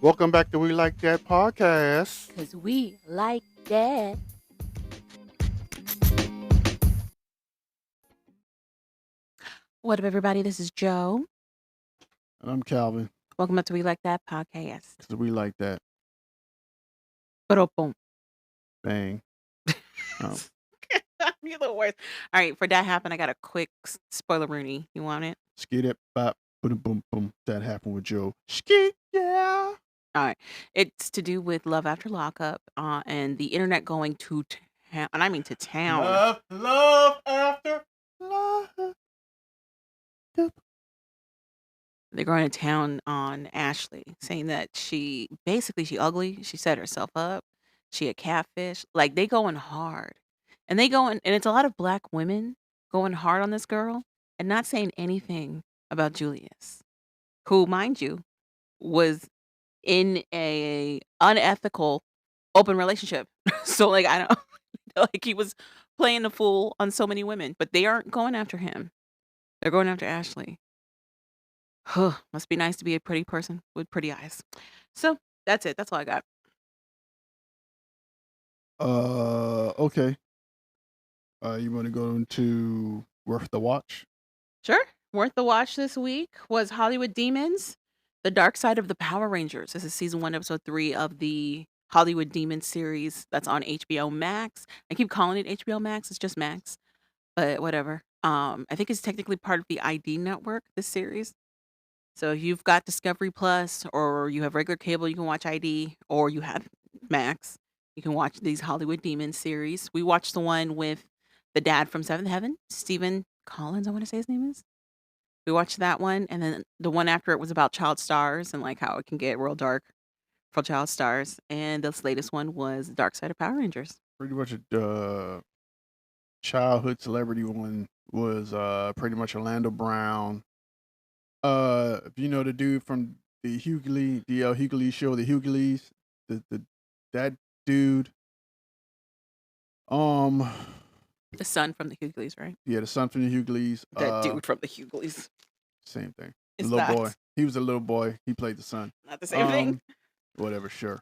Welcome back to We Like That podcast. Because we like that. What up, everybody? This is Joe. And I'm Calvin. Welcome up to We Like That podcast. Because we like that. Ba-dum-bum. Bang. You're the worst. All right, for Dat Happened, I got a quick spoiler Rooney. You want it? Skid it, bop, boom, boom, boom. That happened with Joe. Skid, yeah. All right. It's to do with Love After Lockup and the internet going to town. And I mean to town. Love after love. Yep. They're going to town on Ashley, saying that she ugly. She set herself up. She a catfish. Like, they going hard. And it's a lot of black women going hard on this girl and not saying anything about Julius, who, mind you, was in a unethical open relationship. So, like, I don't like, he was playing the fool on so many women, but they aren't going after him. They're going after Ashley. Must be nice to be a pretty person with pretty eyes. So that's it. That's all I got. Okay. You want to go into Worth the Watch? Sure. Worth the watch this week was Hollywood Demons, The Dark Side of the Power Rangers. This is season 1, episode 3 of the Hollywood Demons series that's on HBO Max. I keep calling it HBO Max. It's just Max, but whatever. I think it's technically part of the ID network, this series. So if you've got Discovery Plus or you have regular cable, you can watch ID, or you have Max, you can watch these Hollywood Demons series. We watched the one with the dad from Seventh Heaven, Stephen Collins, I want to say his name is. We watched that one, and then the one after it was about child stars and like how it can get real dark for child stars. And this latest one was Dark Side of Power Rangers. Pretty much a childhood celebrity one was pretty much Orlando Brown. If you know the dude from the DL Hughley show, the Hughleys, that dude. The son from the Hugleys, right? Yeah, the son from the Hughleys. That dude from the Hugleys. Same thing. The It's little not. boy. He was a little boy. He played the son. Not the same thing. Whatever, sure.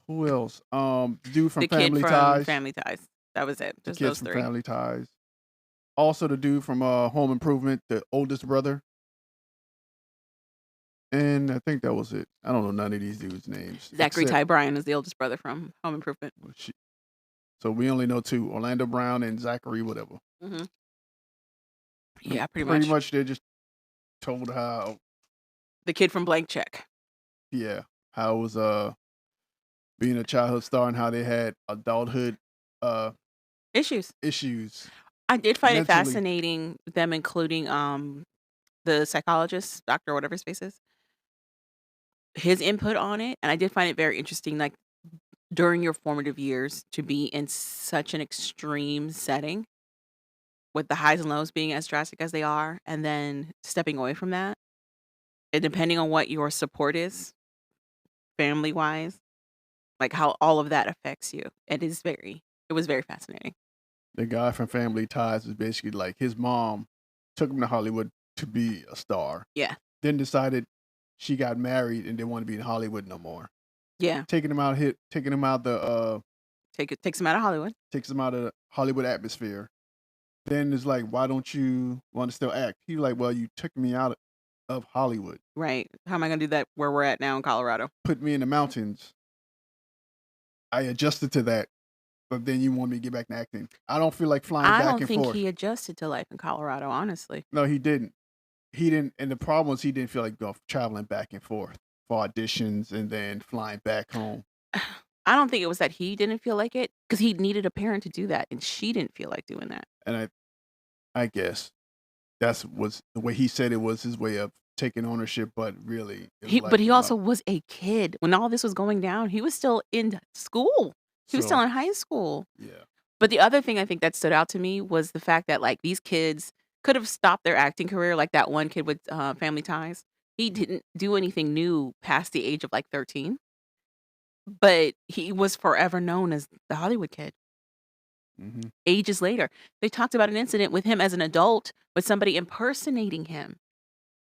Who else? Dude from The kid Family from Ties. Family Ties. That was it. The Just kids those from three. Family Ties. Also the dude from Home Improvement, the oldest brother. And I think that was it. I don't know none of these dudes' names. Zachary Ty Bryan is the oldest brother from Home Improvement. So we only know two: Orlando Brown and Zachary, whatever. Mm-hmm. Yeah, pretty Pretty much. much, they just told how The kid from Blank Check. Yeah, how it was being a childhood star and how they had adulthood Issues. I did find it fascinating them including the psychologist, doctor, whatever his face is, his input on it, and I did find it very interesting. Like, during your formative years, to be in such an extreme setting, with the highs and lows being as drastic as they are, and then stepping away from that, and depending on what your support is, family wise, like how all of that affects you. It was very fascinating. The guy from Family Ties is basically like his mom took him to Hollywood to be a star. Yeah. Then decided she got married and didn't want to be in Hollywood no more. Yeah. Taking him out the takes him out of Hollywood. Takes him out of the Hollywood atmosphere. Then it's like, why don't you want to still act? He was like, well, you took me out of Hollywood. Right. How am I gonna do that where we're at now in Colorado? Put me in the mountains. I adjusted to that. But then you want me to get back to acting. I don't feel like flying back and forth. I don't think he adjusted to life in Colorado, honestly. No, he didn't. And the problem was he didn't feel like traveling back and forth for auditions and then flying back home. I don't think it was that he didn't feel like it, because he needed a parent to do that, and she didn't feel like doing that. And I guess was the way he said it was his way of taking ownership, but really. But he also was a kid. When all this was going down, he was still in school. He was still in high school. Yeah. But the other thing I think that stood out to me was the fact that, like, these kids could have stopped their acting career, like that one kid with Family Ties. He didn't do anything new past the age of like 13. But he was forever known as the Hollywood kid. Mm-hmm. Ages later, they talked about an incident with him as an adult with somebody impersonating him.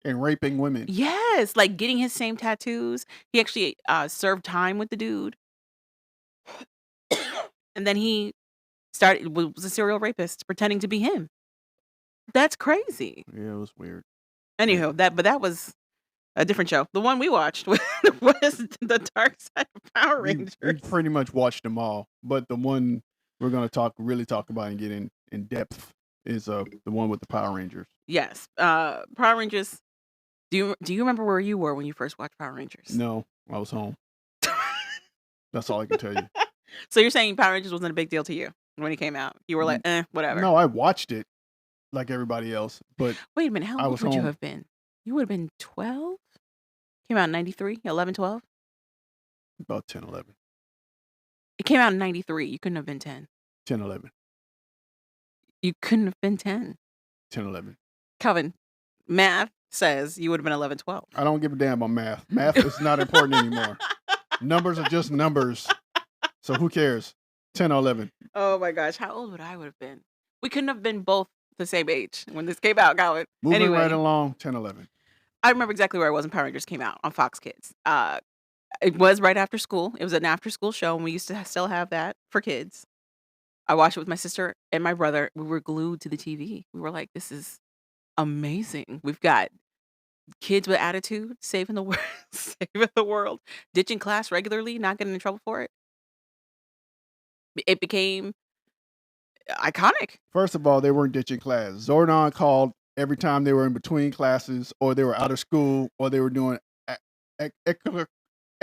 and raping women. Yes, like, getting his same tattoos. He actually, served time with the dude, and then he was a serial rapist pretending to be him. That's crazy. Yeah, it was weird. And Anywho, that was a different show. The one we watched was The Dark Side of Power we Rangers. pretty much watched them all, but the one we're gonna really talk about and get in depth is the one with the Power Rangers. Yes, Power Rangers. Do you remember where you were when you first watched Power Rangers? No, I was home. That's all I can tell you. So you're saying Power Rangers wasn't a big deal to you when it came out? You were like, N- whatever." No, I watched it like everybody else, but Wait a minute, how I old was would you home have been? You would have been 12? Came out in 93, 11, 12. about 10, 11, It came out in 93, you couldn't have been 10. 10, 11, You couldn't have been 10. 10, 11. Calvin, math says you would have been 11, 12. I don't give a damn about math. Math is not important anymore. Numbers are just numbers. So who cares? 10 or 11. Oh my gosh, how old would I would have been? We couldn't have been both the same age when this came out, Calvin. Moving right Anyway, along, 10, 11. I remember exactly where I was when Power Rangers came out on Fox Kids. It was right after school. It was an after school show, and we used to still have that for kids. I watched it with my sister and my brother. We were glued to the TV. We were like, "This is amazing. We've got kids with attitude, saving the world, saving the world, ditching class regularly, not getting in trouble for it." It became iconic. First of all, they weren't ditching class. Zordon called every time they were in between classes or they were out of school or they were doing a-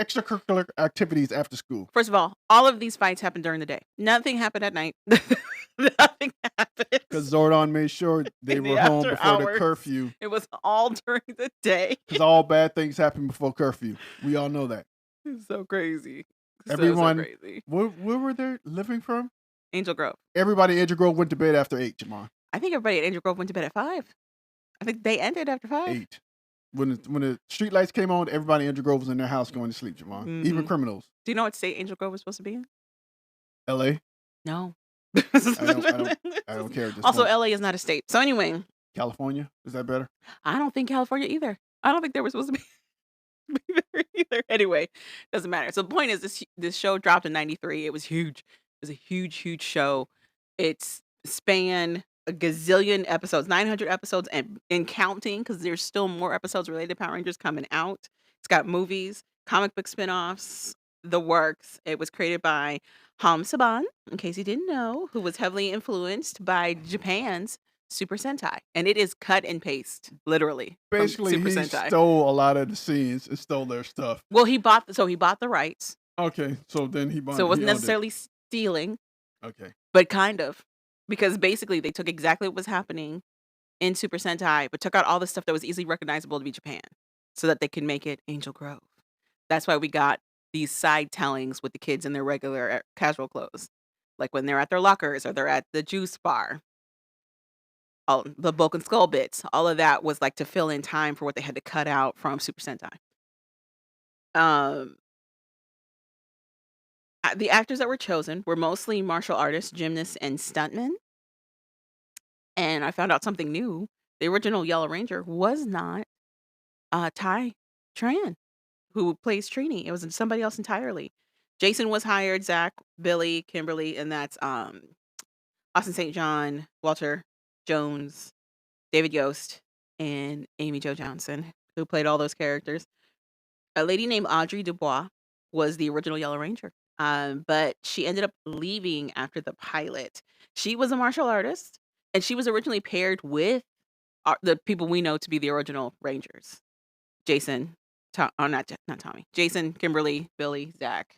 extracurricular activities after school. First of all of these fights happened during the day. Nothing happened at night. Nothing happened Because Zordon made sure they in the were home after before the hours. curfew. It was all during the day. Because all bad things happen before curfew. We all know that. It's so crazy. Everyone, So crazy. where were they living from? Angel Grove. Everybody in Angel Grove went to bed after 8, Jamon. I think everybody at Angel Grove went to bed at 5. I think they ended after 5. 8. When the street lights came on, everybody in Angel Grove was in their house going to sleep, Jamon. Even Mhm. criminals. Do you know what state Angel Grove was supposed to be in? LA. No. I don't care at this Also, point. LA is not a state. So anyway, California? Is that better? I don't think California either. I don't think they were supposed to be be there either. Anyway, doesn't matter. So the point is this show dropped in 93. It was huge. It was a huge, huge show. It's spanned a gazillion episodes, 900 episodes and counting, because there's still more episodes related to Power Rangers coming out. It's got movies, comic book spinoffs, the works. It was created by Ham Saban, in case you didn't know, who was heavily influenced by Japan's Super Sentai. And it is cut and paste, literally, from Basically, Super he Sentai. stole a lot of the scenes and stole their stuff. Well, he bought the rights. Okay, so then he bought. So it wasn't he owned necessarily stealing, Okay, but kind of. Because basically they took exactly what was happening in Super Sentai, but took out all the stuff that was easily recognizable to be Japan so that they could make it Angel Grove. That's why we got these side tellings with the kids in their regular casual clothes. Like when they're at their lockers or they're at the juice bar. All the Bulk and Skull bits, all of that was like to fill in time for what they had to cut out from Super Sentai. Um, the actors that were chosen were mostly martial artists, gymnasts, and stuntmen. And I found out something new. The original Yellow Ranger was not Ty Tran, who plays Trini. It was somebody else entirely. Jason was hired, Zach, Billy, Kimberly, and that's Austin St. John, Walter Jones, David Yost, and Amy Jo Johnson, who played all those characters. A lady named Audrey Dubois was the original Yellow Ranger, but she ended up leaving after the pilot. She was a martial artist, and she was originally paired with the people we know to be the original Rangers: Jason, not Tommy, Jason, Kimberly, Billy, Zach.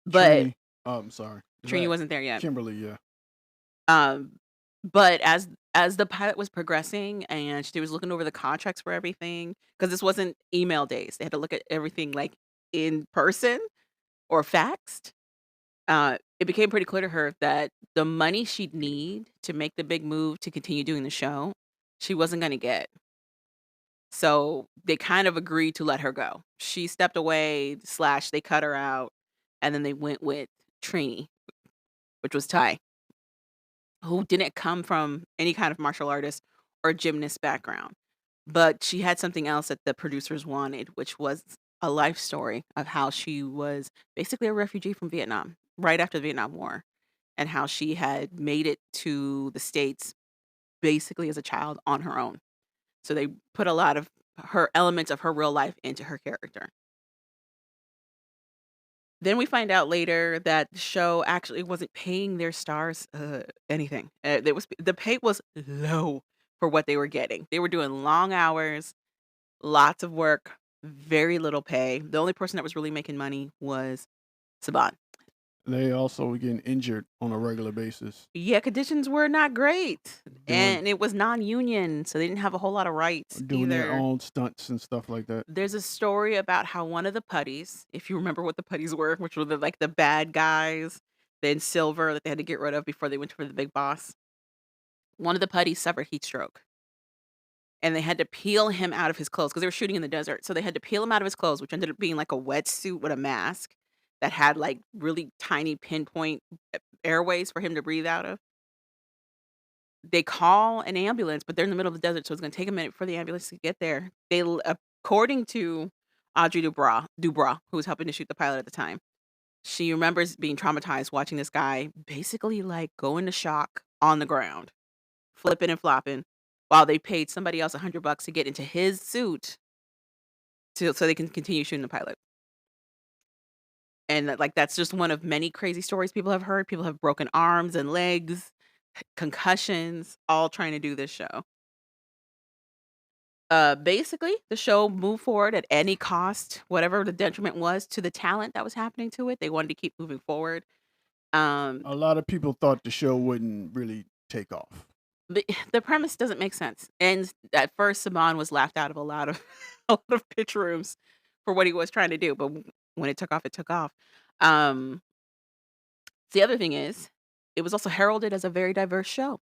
But Trini. Oh, I'm sorry. Trini wasn't there yet. Kimberly, yeah. Um, but as the pilot was progressing and she was looking over the contracts for everything, because this wasn't email days, they had to look at everything like in person or faxed. It became pretty clear to her that the money she'd need to make the big move to continue doing the show, she wasn't going to get. So they kind of agreed to let her go. She stepped away, slash, they cut her out, and then they went with Trini, which was Ty, who didn't come from any kind of martial artist or gymnast background. but she had something else that the producers wanted, which was a life story of how she was basically a refugee from Vietnam right after the Vietnam War, and how she had made it to the States basically as a child on her own. So they put a lot of her elements of her real life into her character. Then we find out later that the show actually wasn't paying their stars, anything. The pay was low for what they were getting. They were doing long hours, lots of work, very little pay. The only person that was really making money was Saban. They also were getting injured on a regular basis, Yeah, conditions were not great, doing and it was non-union, so they didn't have a whole lot of rights doing their either. own stunts and stuff like that. There's a story about how one of the putties, if you remember what the putties were, which were the bad guys, then Silver that they had to get rid of before they went for the big boss. One of the putties suffered heat stroke, and they had to peel him out of his clothes because they were shooting in the desert. So they had to peel him out of his clothes, which ended up being like a wetsuit with a mask that had like really tiny pinpoint airways for him to breathe out of. They call an ambulance, but they're in the middle of the desert, so it's gonna take a minute for the ambulance to get there. According to Audrey Dubras, who was helping to shoot the pilot at the time, she remembers being traumatized watching this guy basically, like, go into shock on the ground, flipping and flopping, while they paid somebody else $100 to get into his suit so they can continue shooting the pilot. And, that's just one of many crazy stories people have heard. People have broken arms and legs, concussions, all trying to do this show. Basically, the show moved forward at any cost, whatever the detriment was to the talent that was happening to it. They wanted to keep moving forward. Um, A lot of people thought the show wouldn't really take off. the the premise doesn't make sense. And at first, Saban was laughed out of a lot of a lot of pitch rooms for what he was trying to do. But when it took off, it took off. Um, the other thing is, it was also heralded as a very diverse show.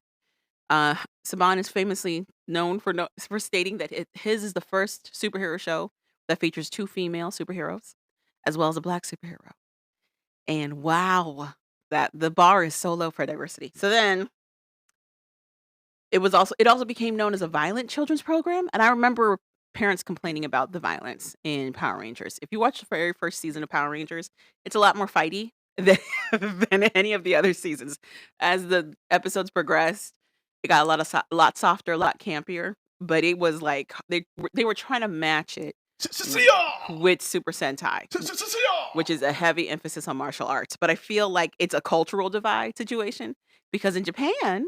Uh, Saban is famously known for stating that his is the first superhero show that features 2 female superheroes, as well as a black superhero. And wow, that the bar is so low for diversity. So then it also became known as a violent children's program, and I remember parents complaining about the violence in Power Rangers. If you watch the very first season of Power Rangers, it's a lot more fighty than than any of the other seasons. As the episodes progressed, it got a lot softer, a lot campier, but it was like they were trying to match it w with Super Sentai, which is a heavy emphasis on martial arts. But I feel like it's a cultural divide situation because in Japan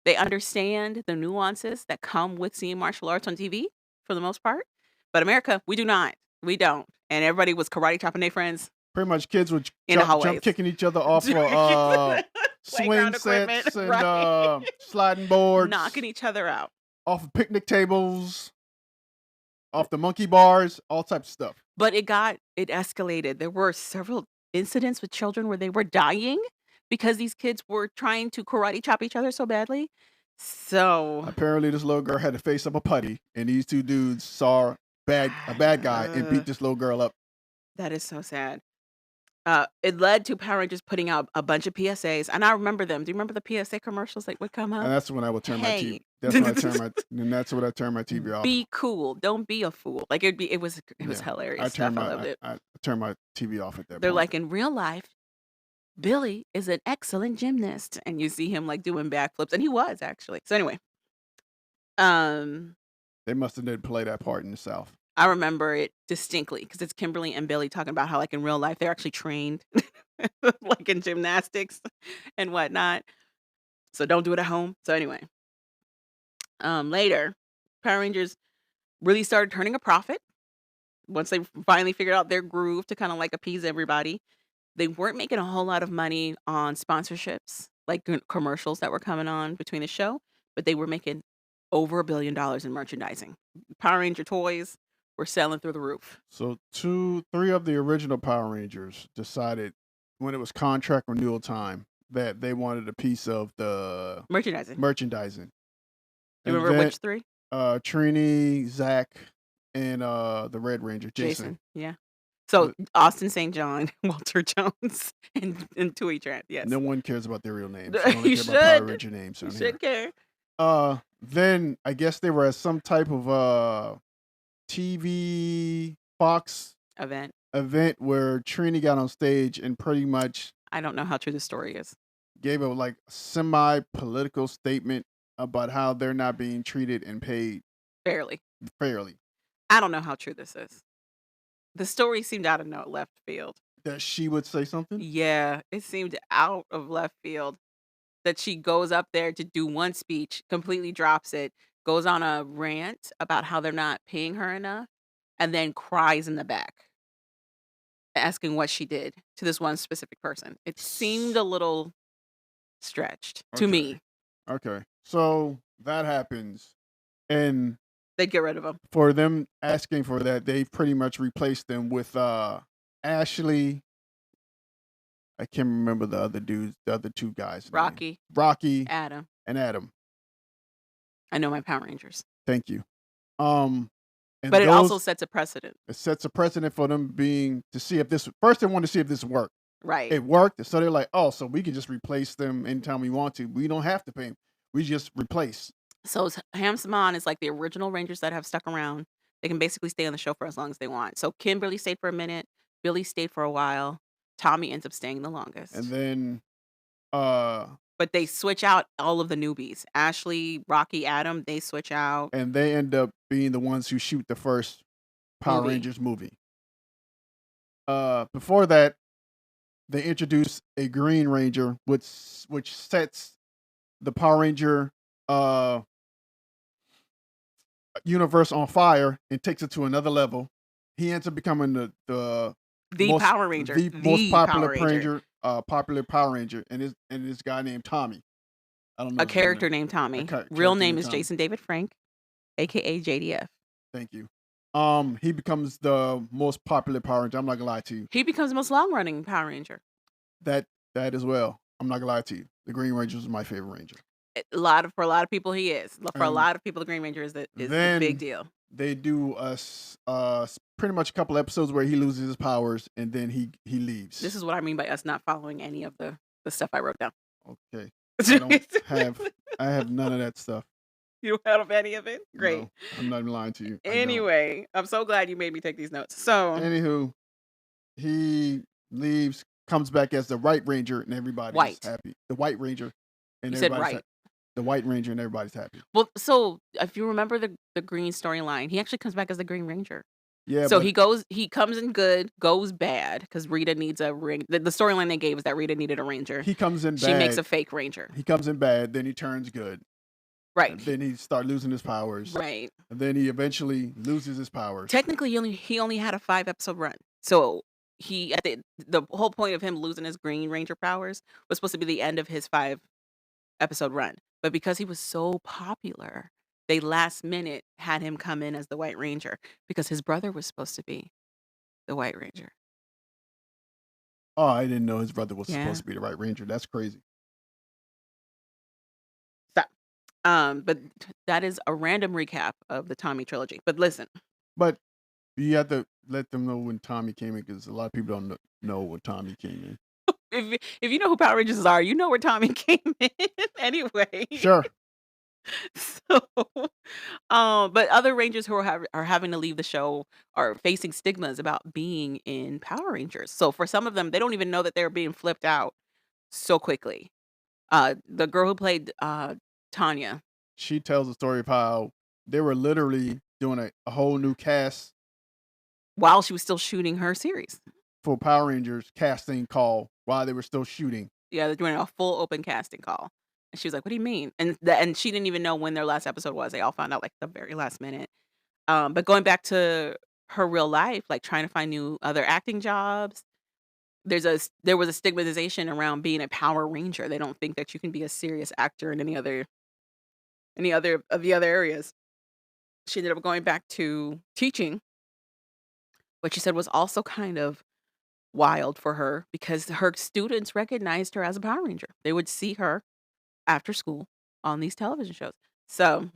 they understand the nuances that come with seeing martial arts on TV for the most part, but America, we do not. We don't, and everybody was karate chopping their friends Pretty much, kids would in the jump hallways. kicking each other off of swing Playground equipment, sets and right? sliding boards, Knocking each other out. off of picnic tables, off the monkey bars, all types of stuff. But it escalated. There were several incidents with children where they were dying because these kids were trying to karate chop each other so badly. So, Apparently, this little girl had to face up a putty, and these two dudes saw a bad guy and beat this little girl up. that is so sad. It led to Power Rangers putting out a bunch of PSAs, and I remember them. Do you remember the PSA commercials that would come And up? that's when I would turn my TV. Hey, That's when I turn my TV off. be cool. Don't be a fool. Like it was Yeah, I hilarious turn stuff. I my loved it. I turn my TV off at that They're point. like in real life, Billy is an excellent gymnast, and you see him like doing backflips, and he was actually. So anyway, um, They must have did play that part in the South. I remember it distinctly because it's Kimberly and Billy talking about how like in real life they're actually trained, like in gymnastics and whatnot. So don't do it at home. So anyway, later, Power Rangers really started turning a profit once they finally figured out their groove to kind of like appease everybody. They weren't making a whole lot of money on sponsorships, like commercials that were coming on between the show, but they were making over $1 billion in merchandising. Power Ranger toys were selling through the roof. So 3 of the original Power Rangers decided when it was contract renewal time that they wanted a piece of the Merchandising. merchandising. You And remember then which 3? Trini, Zach, and the Red Ranger, Jason. Yeah. So But Austin St. John, Walter Jones, and Tui Tran. Yes. no one cares about their real names. They only You care about Power should. Ranger names You on here. should care. Then I guess they were at some type of TV Fox Event. event where Trini got on stage and pretty much I don't know how true the story is. gave a like semi political statement about how they're not being treated and paid Barely. fairly. I don't know how true this is. The story seemed out of no left field. That she would say something? Yeah, it seemed out of left field that she goes up there to do one speech, completely drops it, goes on a rant about how they're not paying her enough, and then cries in the back, asking what she did to this one specific person. It seemed a little stretched to Okay. me. Okay. So that happens. And They'd get rid of him. for them asking for that, they've pretty much replaced them with Ashley. I can't remember the other dudes, the other two guys' name. Rocky, Rocky Adam. and Adam. I know my Power Rangers. Thank you. Um and But it also those sets a precedent. it sets a precedent for them being to see if this first they want to see if this worked. Right. It worked, so they're like, oh, so we can just replace them anytime we want to. We don't have to pay them. We just replace. So Ham Saman is like the original Rangers that have stuck around. They can basically stay on the show for as long as they want. So Kimberly stayed for a minute, Billy stayed for a while, Tommy ends up staying the And longest. then uh But they switch out all of the newbies. Ashley, Rocky, Adam, they switch out. and they end up being the ones who shoot the first Power Movie. Rangers movie. Before that, they introduce a Green Ranger, which sets the Power Ranger uh universe on fire and takes it to another level. He ends up becoming the The Power Ranger. most The popular Power Ranger. popular Power Ranger, and this guy named Tommy. I don't know A his real character name. named Tommy. Real Character name named is Tommy. Jason David Frank, aka JDF. Thank you. He becomes the most popular Power Ranger. I'm not gonna lie to you. He becomes the most long running Power Ranger. That that as well. I'm not gonna lie to you. The Green Ranger is my favorite Ranger. For a lot of people he is. For a And lot of people the Green Ranger is the big then deal. they do pretty much a couple episodes where he loses his powers and then he This leaves. is what I mean by us not following any of the stuff I wrote down. Okay. I don't have I have none of that stuff. You don't have any of it? Great. No, I'm not even lying to you. I don't. Anyway, I'm so glad you made me take these notes. So, Anywho, he leaves, comes back as the White Ranger, and everybody's white. happy. The White Ranger, and You said everybody's right. the White Ranger, and everybody's happy. Well, so if you remember the green storyline, he actually comes back as the Green Ranger. Yeah, So but he comes in good, goes bad because Rita needs a ring. The storyline they gave is that Rita needed a ranger. he comes in She makes bad. a fake ranger. He comes in bad, then he turns good, Right. and then he start losing his powers, Right. and then he eventually loses his powers. Technically, he only had a 5-episode run. So he at the whole point of him losing his Green Ranger powers was supposed to be the end of his 5-episode run. But because he was so popular, they last minute had him come in as the White Ranger because his brother was supposed to be the White Ranger. Oh, I didn't know his brother was Yeah. supposed to be the White Ranger. That's crazy. So, but that is a random recap of the Tommy trilogy. But listen, But you have to let them know when Tommy came in because a lot of people don't know when Tommy came in. if you know who Power Rangers are, you know where Tommy came in anyway. Sure. So, but other Rangers who are having to leave the show are facing stigmas about being in Power Rangers. So for some of them, they don't even know that they're being flipped out so quickly. The girl who played Tanya, She tells the story of how they were literally doing a whole new cast while she was still shooting her series, for Power Rangers casting call while they were still shooting. yeah, they're doing a full open casting call. And she was like, "What do you mean?" And she didn't even know when their last episode was. They all found out like the very last minute. But going back to her real life, like trying to find new other acting jobs, there was a stigmatization around being a Power Ranger. They don't think that you can be a serious actor in any other of the other areas. She ended up going back to teaching, which she said was also kind of wild for her because her students recognized her as a Power Ranger. They would see her after school on these television shows. So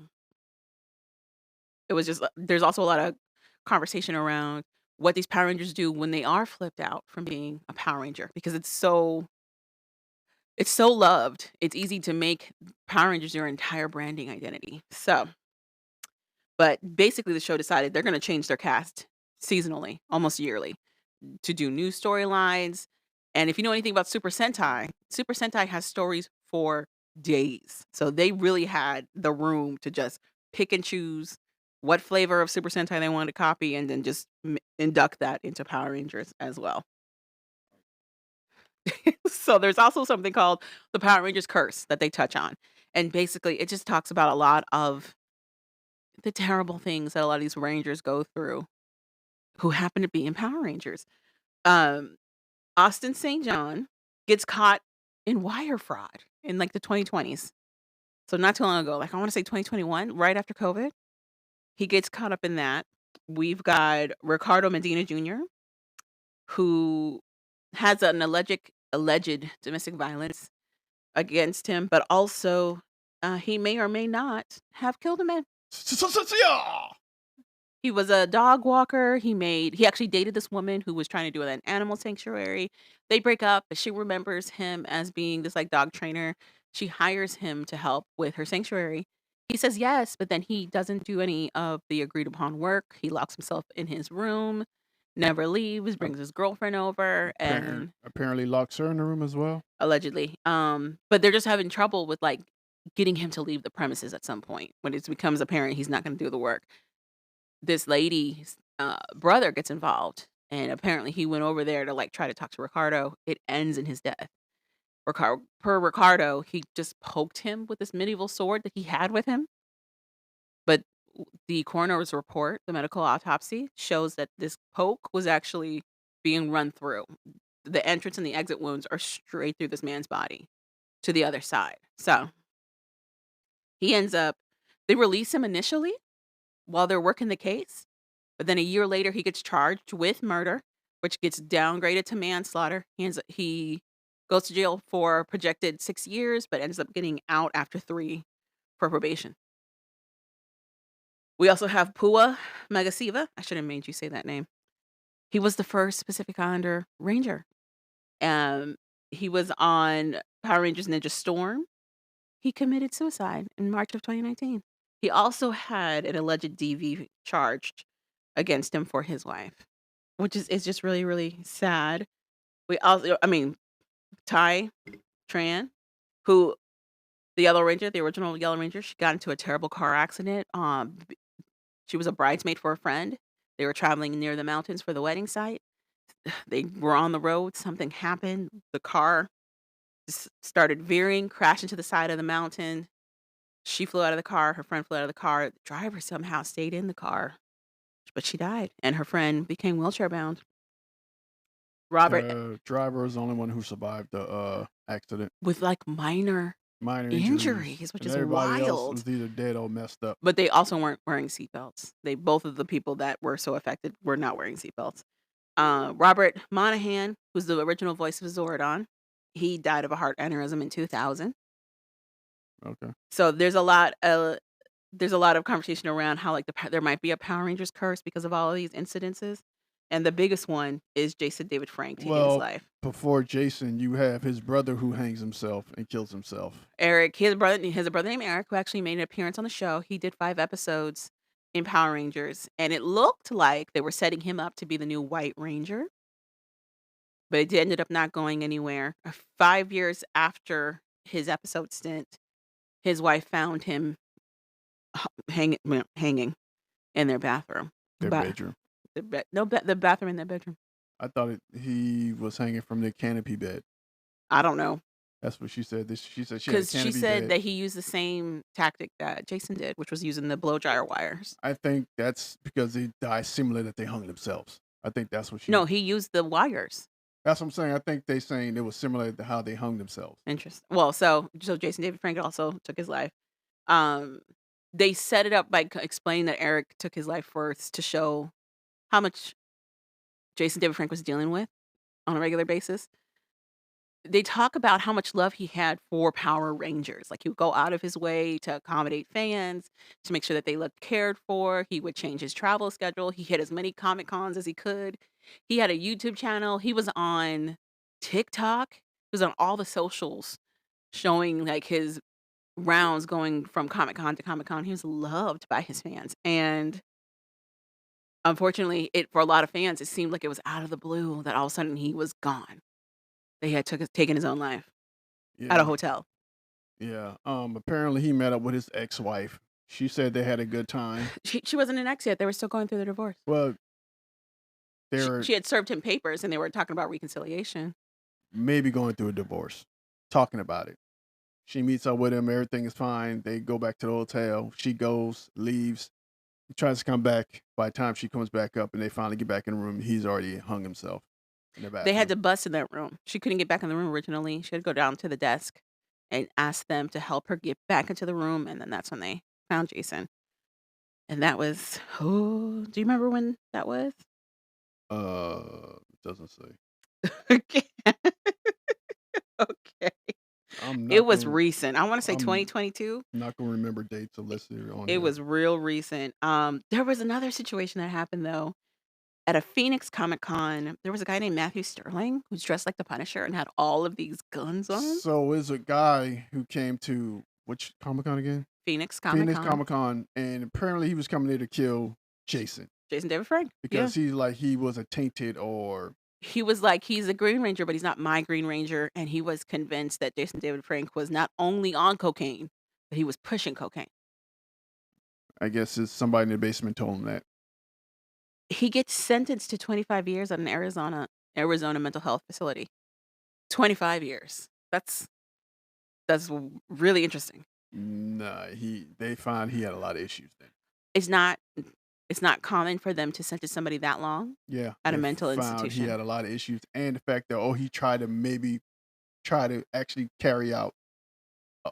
it was just there's also a lot of conversation around what these Power Rangers do when they are flipped out from being a Power Ranger because it's so It's so loved, it's easy to make Power Rangers your entire branding identity. So but basically the show decided they're gonna change their cast seasonally, almost yearly, to do new storylines. And if you know anything about Super Sentai has stories for days. So they really had the room to just pick and choose what flavor of Super Sentai they wanted to copy and then just induct that into Power Rangers as well. So there's also something called the Power Rangers curse that they touch on. And basically it just talks about a lot of the terrible things that a lot of these Rangers go through who happen to be in Power Rangers. Um, Austin St. John gets caught in wire fraud in like the 2020s. So not too long ago, like I want to say 2021, right after COVID. He gets caught up in that. We've got Ricardo Medina Jr., who has an alleged domestic violence against him, but also he may or may not have killed a man. Yeah. He was a dog walker. He actually dated this woman who was trying to do an animal sanctuary. They break up, but she remembers him as being this like dog trainer. She hires him to help with her sanctuary. He says yes, but then he doesn't do any of the agreed upon work. He locks himself in his room, never leaves, brings his girlfriend over, and Apparently locks her in the room as well. allegedly. But they're just having trouble with like getting him to leave the premises at some point when it becomes apparent he's not going to do the work. This lady's, brother gets involved, and apparently he went over there to, like, try to talk to Ricardo. It ends in his death. Ricardo, he just poked him with this medieval sword that he had with him, but the coroner's report, the medical autopsy, shows that this poke was actually being run through. The entrance and the exit wounds are straight through this man's body to the other side. So, he ends up they release him initially while they're working the case. But then a year later, he gets charged with murder, which gets downgraded to manslaughter. He goes to jail for a projected 6 years, but ends up getting out after 3 for probation. We also have Pua Magasiva. I should have made you say that name. He was the first Pacific Islander Ranger. Um, he was on Power Rangers Ninja Storm. He committed suicide in March of 2019. He also had an alleged DV charged against him for his wife, which is just really, really sad. We also I mean, Ty Tran, who the Yellow Ranger, the original Yellow Ranger, she got into a terrible car accident. She was a bridesmaid for a friend. They were traveling near the mountains for the wedding site. They were on the road. Something happened. The car started veering, crashed into the side of the mountain. She flew out of the car. Her friend flew out of the car. The driver somehow stayed in the car, but she died, and her friend became wheelchair bound. Robert, The driver is the only one who survived the accident. with like minor Minor injuries. injuries, which And is everybody else wild. was either dead or messed up. But they also weren't wearing seatbelts. They both of the people that were so affected were not wearing seatbelts. Robert Monahan, who's the original voice of Zordon, he died of a heart aneurysm in 2000. Okay. So there's a lot of conversation around how like there might be a Power Rangers curse because of all of these incidences, and the biggest one is Jason David Frank taking his Well, life. before Jason, you have his brother who hangs himself and kills himself. Eric, he has a brother named Eric who actually made an appearance on the show. He did 5 episodes in Power Rangers, and it looked like they were setting him up to be the new White Ranger, but it ended up not going anywhere. 5 years after his episode stint, his wife found him hanging in their bathroom. Their But bedroom. the bathroom in their bedroom. I thought he was hanging from the canopy bed. I don't know, That's what she said. She said she had a because she canopy said bed. that he used the same tactic that Jason did, which was using the blow dryer wires. I think that's because they died similar that they hung themselves. I think that's what she. No, he used the wires. That's what I'm saying. I think they saying it was similar to how they hung themselves. Interesting. Well, so Jason David Frank also took his life. Um, they set it up by explaining that Eric took his life first to show how much Jason David Frank was dealing with on a regular basis. They talk about how much love he had for Power Rangers. Like, he would go out of his way to accommodate fans, to make sure that they looked cared for. He would change his travel schedule. He hit as many Comic Cons as he could. He had a YouTube channel. He was on TikTok. He was on all the socials showing, like, his rounds going from Comic Con to Comic Con. He was loved by his fans, and unfortunately, it for a lot of fans, it seemed like it was out of the blue that all of a sudden he was gone. That he had taken his own life at a Yeah, hotel. yeah. Apparently he met up with his ex-wife. She said they had a good time. She wasn't an ex yet, they were still going through the divorce. Well, they She were she had served him papers, and they were talking about reconciliation. maybe going through a divorce, talking about it. She meets up with him. Everything is fine. They go back to the hotel. She goes, leaves. He tries to come back. By the time she comes back up and they finally get back in the room, he's already hung himself in the They had bathroom. to bust in that room. She couldn't get back in the room originally. She had to go down to the desk and ask them to help her get back into the room, and then that's when they found Jason. And that was oh, do you remember when that was? Doesn't say. Okay. Okay. I'm It not was gonna. recent. I wanna say I'm 2022. not gonna remember dates unless they're on It here. was real recent. There was another situation that happened, though. At a Phoenix Comic Con, there was a guy named Matthew Sterling who's dressed like the Punisher and had all of these guns on him. So is a guy who came to which Comic Con again? Phoenix Comic Phoenix Con. Comic Con, and apparently he was coming there to kill Jason Jason David Frank. Yeah. because he was a tainted or He was like, he's a Green Ranger, but he's not my Green Ranger, and he was convinced that Jason David Frank was not only on cocaine, but he was pushing cocaine. I guess it's somebody in the basement told him that. He gets sentenced to 25 years at an Arizona mental health facility. 25 years. That's really interesting. Nah, they find he had a lot of issues then. It's not it's not common for them to sentence somebody that long Yeah, at a they mental found he institution. had a lot of issues, and the fact that he tried to maybe try to actually carry out. uh,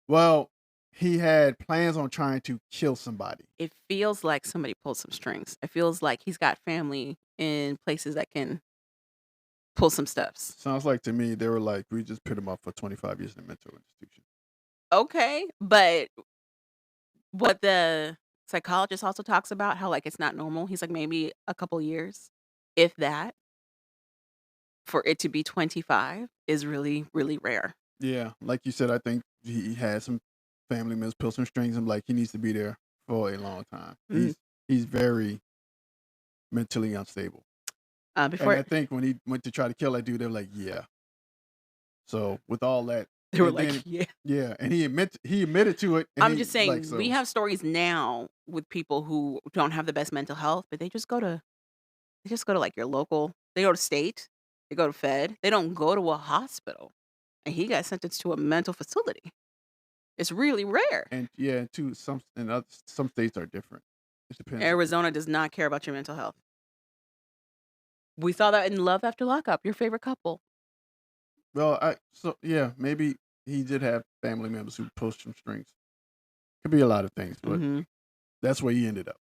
Well, he had plans on trying to kill somebody. It feels like somebody pulled some strings. It feels like he's got family in places that can pull some stuffs. Sounds like to me they were like, we just put him up for 25 years in a mental institution. Okay, but what the psychologist also talks about, how, like, it's not normal. He's like, maybe a couple years, if that, for it to be 25 is really, really rare. Yeah, like you said, I think he had some family members pull some strings. And like he needs to be there for a long time. Mhm. He's very mentally unstable. And Before I think when he went to try to kill that dude, they were like, yeah. So with all that, they were and like, then "Yeah." yeah, and he admitted to it, and I'm he just like saying, we so have stories now with people who don't have the best mental health, but they just go to, like, your local they go to state, they go to fed, they don't go to a hospital, and he got sentenced to a mental facility. It's really rare. and yeah, too some states are different. It depends. Arizona does not care about your mental health. We saw that in Love After Lockup, your favorite couple. Well, I so yeah, maybe he did have family members who pushed some strings. Could be a lot of things, but Mhm. that's where he ended up.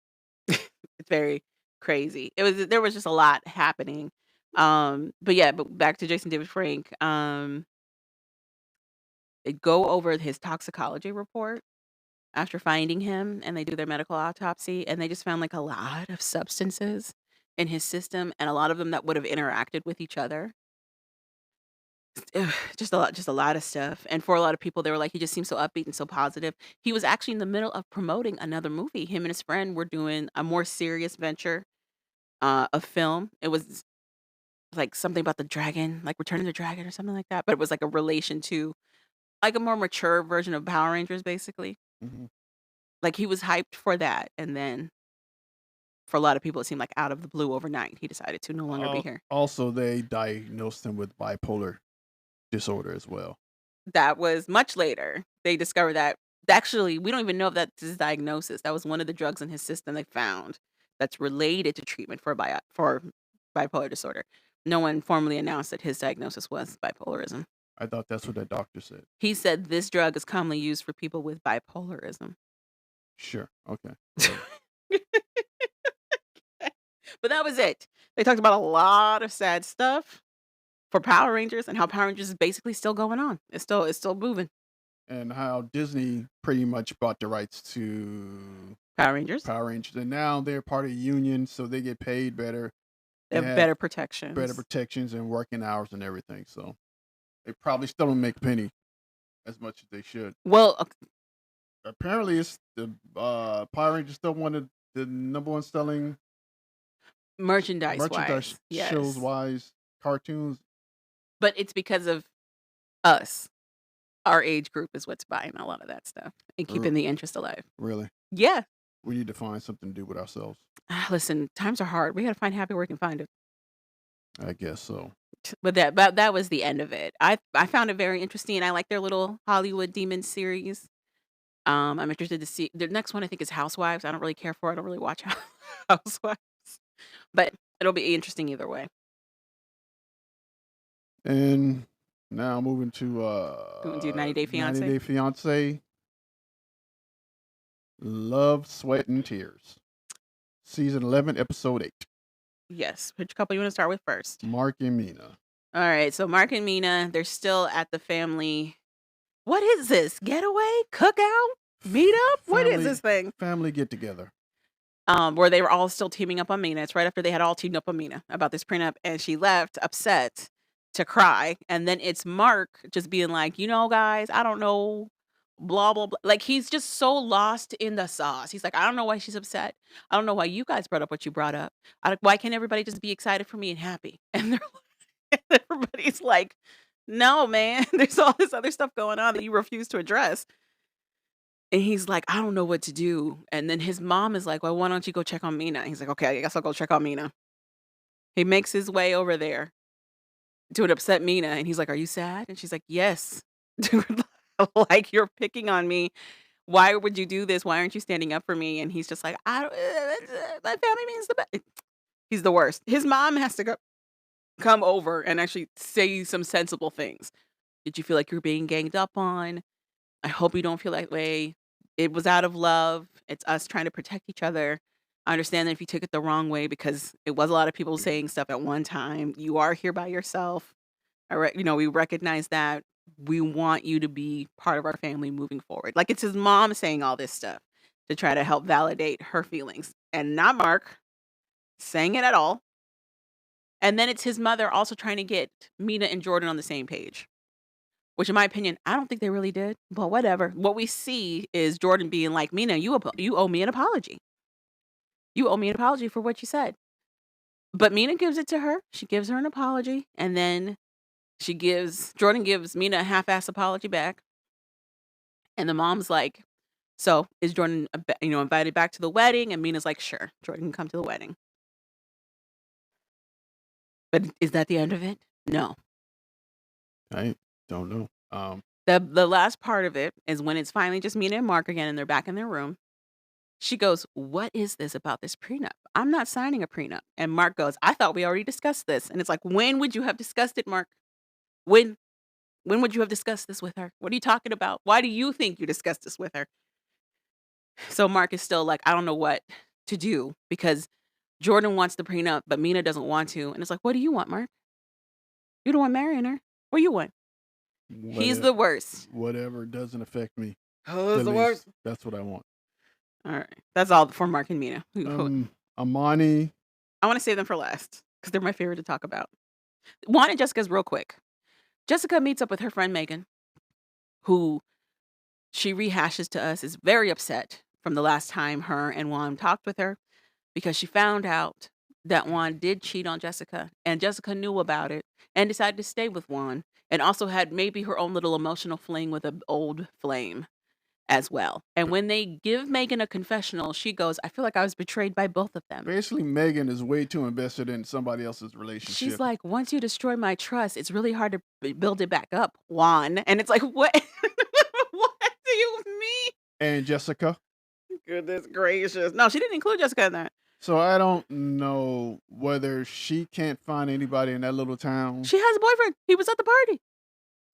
It's very crazy. There was just a lot happening. But yeah, but back to Jason David Frank, they go over his toxicology report after finding him, and they do their medical autopsy, and they just found, like, a lot of substances in his system, and a lot of them that would have interacted with each other. Ugh, just a lot of stuff, and for a lot of people, they were like, "He just seems so upbeat and so positive." He was actually in the middle of promoting another movie. Him and his friend were doing a more serious venture, a film. It was, like, something about the dragon, like Return of the Dragon or something like that, but it was, like, a relation to, like, a more mature version of Power Rangers, basically. Mhm. Like, he was hyped for that, and then for a lot of people, it seemed like out of the blue overnight, he decided to no longer be here. Also, they diagnosed him with bipolar disorder as well. That was much later. They discovered that actually, we don't even know if that's his diagnosis. That was one of the drugs in his system they found that's related to treatment for bipolar disorder. No one formally announced that his diagnosis was bipolarism. I thought that's what that doctor said. He said this drug is commonly used for people with bipolarism. Sure. Okay. Whatever. But that was it. They talked about a lot of sad stuff for Power Rangers and how Power Rangers is basically still going on. It's still moving. And how Disney pretty much bought the rights to Power Rangers, Power Rangers, and now they're part of the union, so they get paid better. they They have have better better protections. protections and working hours and everything. So they probably still don't make a penny as much as they should. Well, Apparently, it's the Power Rangers still one of the number one selling merchandise merchandise wise, shows yes. wise cartoons. But it's because of us. Our age group is what's buying a lot of that stuff and R- keeping the interest alive. really, Yeah. we need to find something to do with ourselves. Listen, times are hard. We gotta find happy where we can find it. I guess so. But that was the end of it. I found it very interesting. I like their little Hollywood Demon series. I'm interested to see the next one. I think is Housewives. I don't really care for it. I don't really watch Housewives, but it'll be interesting either way. And now moving to You want to do 90 Day 90 Fiance? Day Fiance, Love, Sweat, and Tears, season 11, episode 8. Yes. Which couple you want to start with first? Mark and Mina. All right. So Mark and Mina, they're still at the family. What is this? Getaway? Cookout? Meet up? What is this thing? Family get together. Where they were all still teaming up on Mina. It's right after they had all teamed up on Mina about this prenup, and she left upset to cry. And then it's Mark just being like, guys, I don't know, blah, blah, blah. Like he's just so lost in the sauce. He's like, I don't know why she's upset. I don't know why you guys brought up what you brought up. Why can't everybody just be excited for me and happy? And everybody's like, no, man, there's all this other stuff going on that you refuse to address. And he's like, I don't know what to do. And then his mom is like, well, why don't you go check on Mina? He's like, okay, I guess I'll go check on Mina. He makes his way over there to an upset Mina. And he's like, are you sad? And she's like, yes. Dude, like you're picking on me. Why would you do this? Why aren't you standing up for me? And he's just like, I don't, my family means the best. He's the worst. His mom has to come over and actually say some sensible things. Did you feel like you're being ganged up on? I hope you don't feel that way. It was out of love. It's us trying to protect each other. I understand that if you took it the wrong way because it was a lot of people saying stuff at one time. You are here by yourself. We recognize that. We want you to be part of our family moving forward. Like it's his mom saying all this stuff to try to help validate her feelings and not Mark saying it at all. And then it's his mother also trying to get Mina and Jordan on the same page. Which in my opinion, I don't think they really did, but whatever. What we see is Jordan being like, "Mina, you owe me an apology. You owe me an apology for what you said." But Mina gives it to her. She gives her an apology, and then Jordan gives Mina a half-ass apology back. And the mom's like, "So is Jordan, invited back to the wedding?" And Mina's like, "Sure, Jordan can come to the wedding." But is that the end of it? No. I don't know. The last part of it is when it's finally just Mina and Mark again, and they're back in their room. She goes, "What is this about this prenup? I'm not signing a prenup." And Mark goes, "I thought we already discussed this." And it's like, "When would you have discussed it, Mark? When when would you have discussed this with her? What are you talking about? Why do you think you discussed this with her?" So Mark is still like, "I don't know what to do because Jordan wants the prenup, but Mina doesn't want to." And it's like, "What do you want, Mark? You don't want marrying her. What do you want?" He's the worst. Whatever doesn't affect me. Oh, At he's the least worst. that's what I want. All right. That's all for Mark and Mina. Amani. I want to save them for last because they're my favorite to talk about. Juan and Jessica's real quick. Jessica meets up with her friend Megan, who she rehashes to us is very upset from the last time her and Juan talked with her because she found out that Juan did cheat on Jessica and Jessica knew about it and decided to stay with Juan and also had maybe her own little emotional fling with an old flame as well. And when they give Megan a confessional, she goes, "I feel like I was betrayed by both of them." Basically, Megan is way too invested in somebody else's She's relationship. like, "Once you destroy my trust, it's really hard to build it back up, Juan." And it's like, what? What do you mean? And Jessica. Goodness gracious. No, she didn't include Jessica in that. So I don't know whether she can't find anybody in that little town. She has a boyfriend. He was at the party.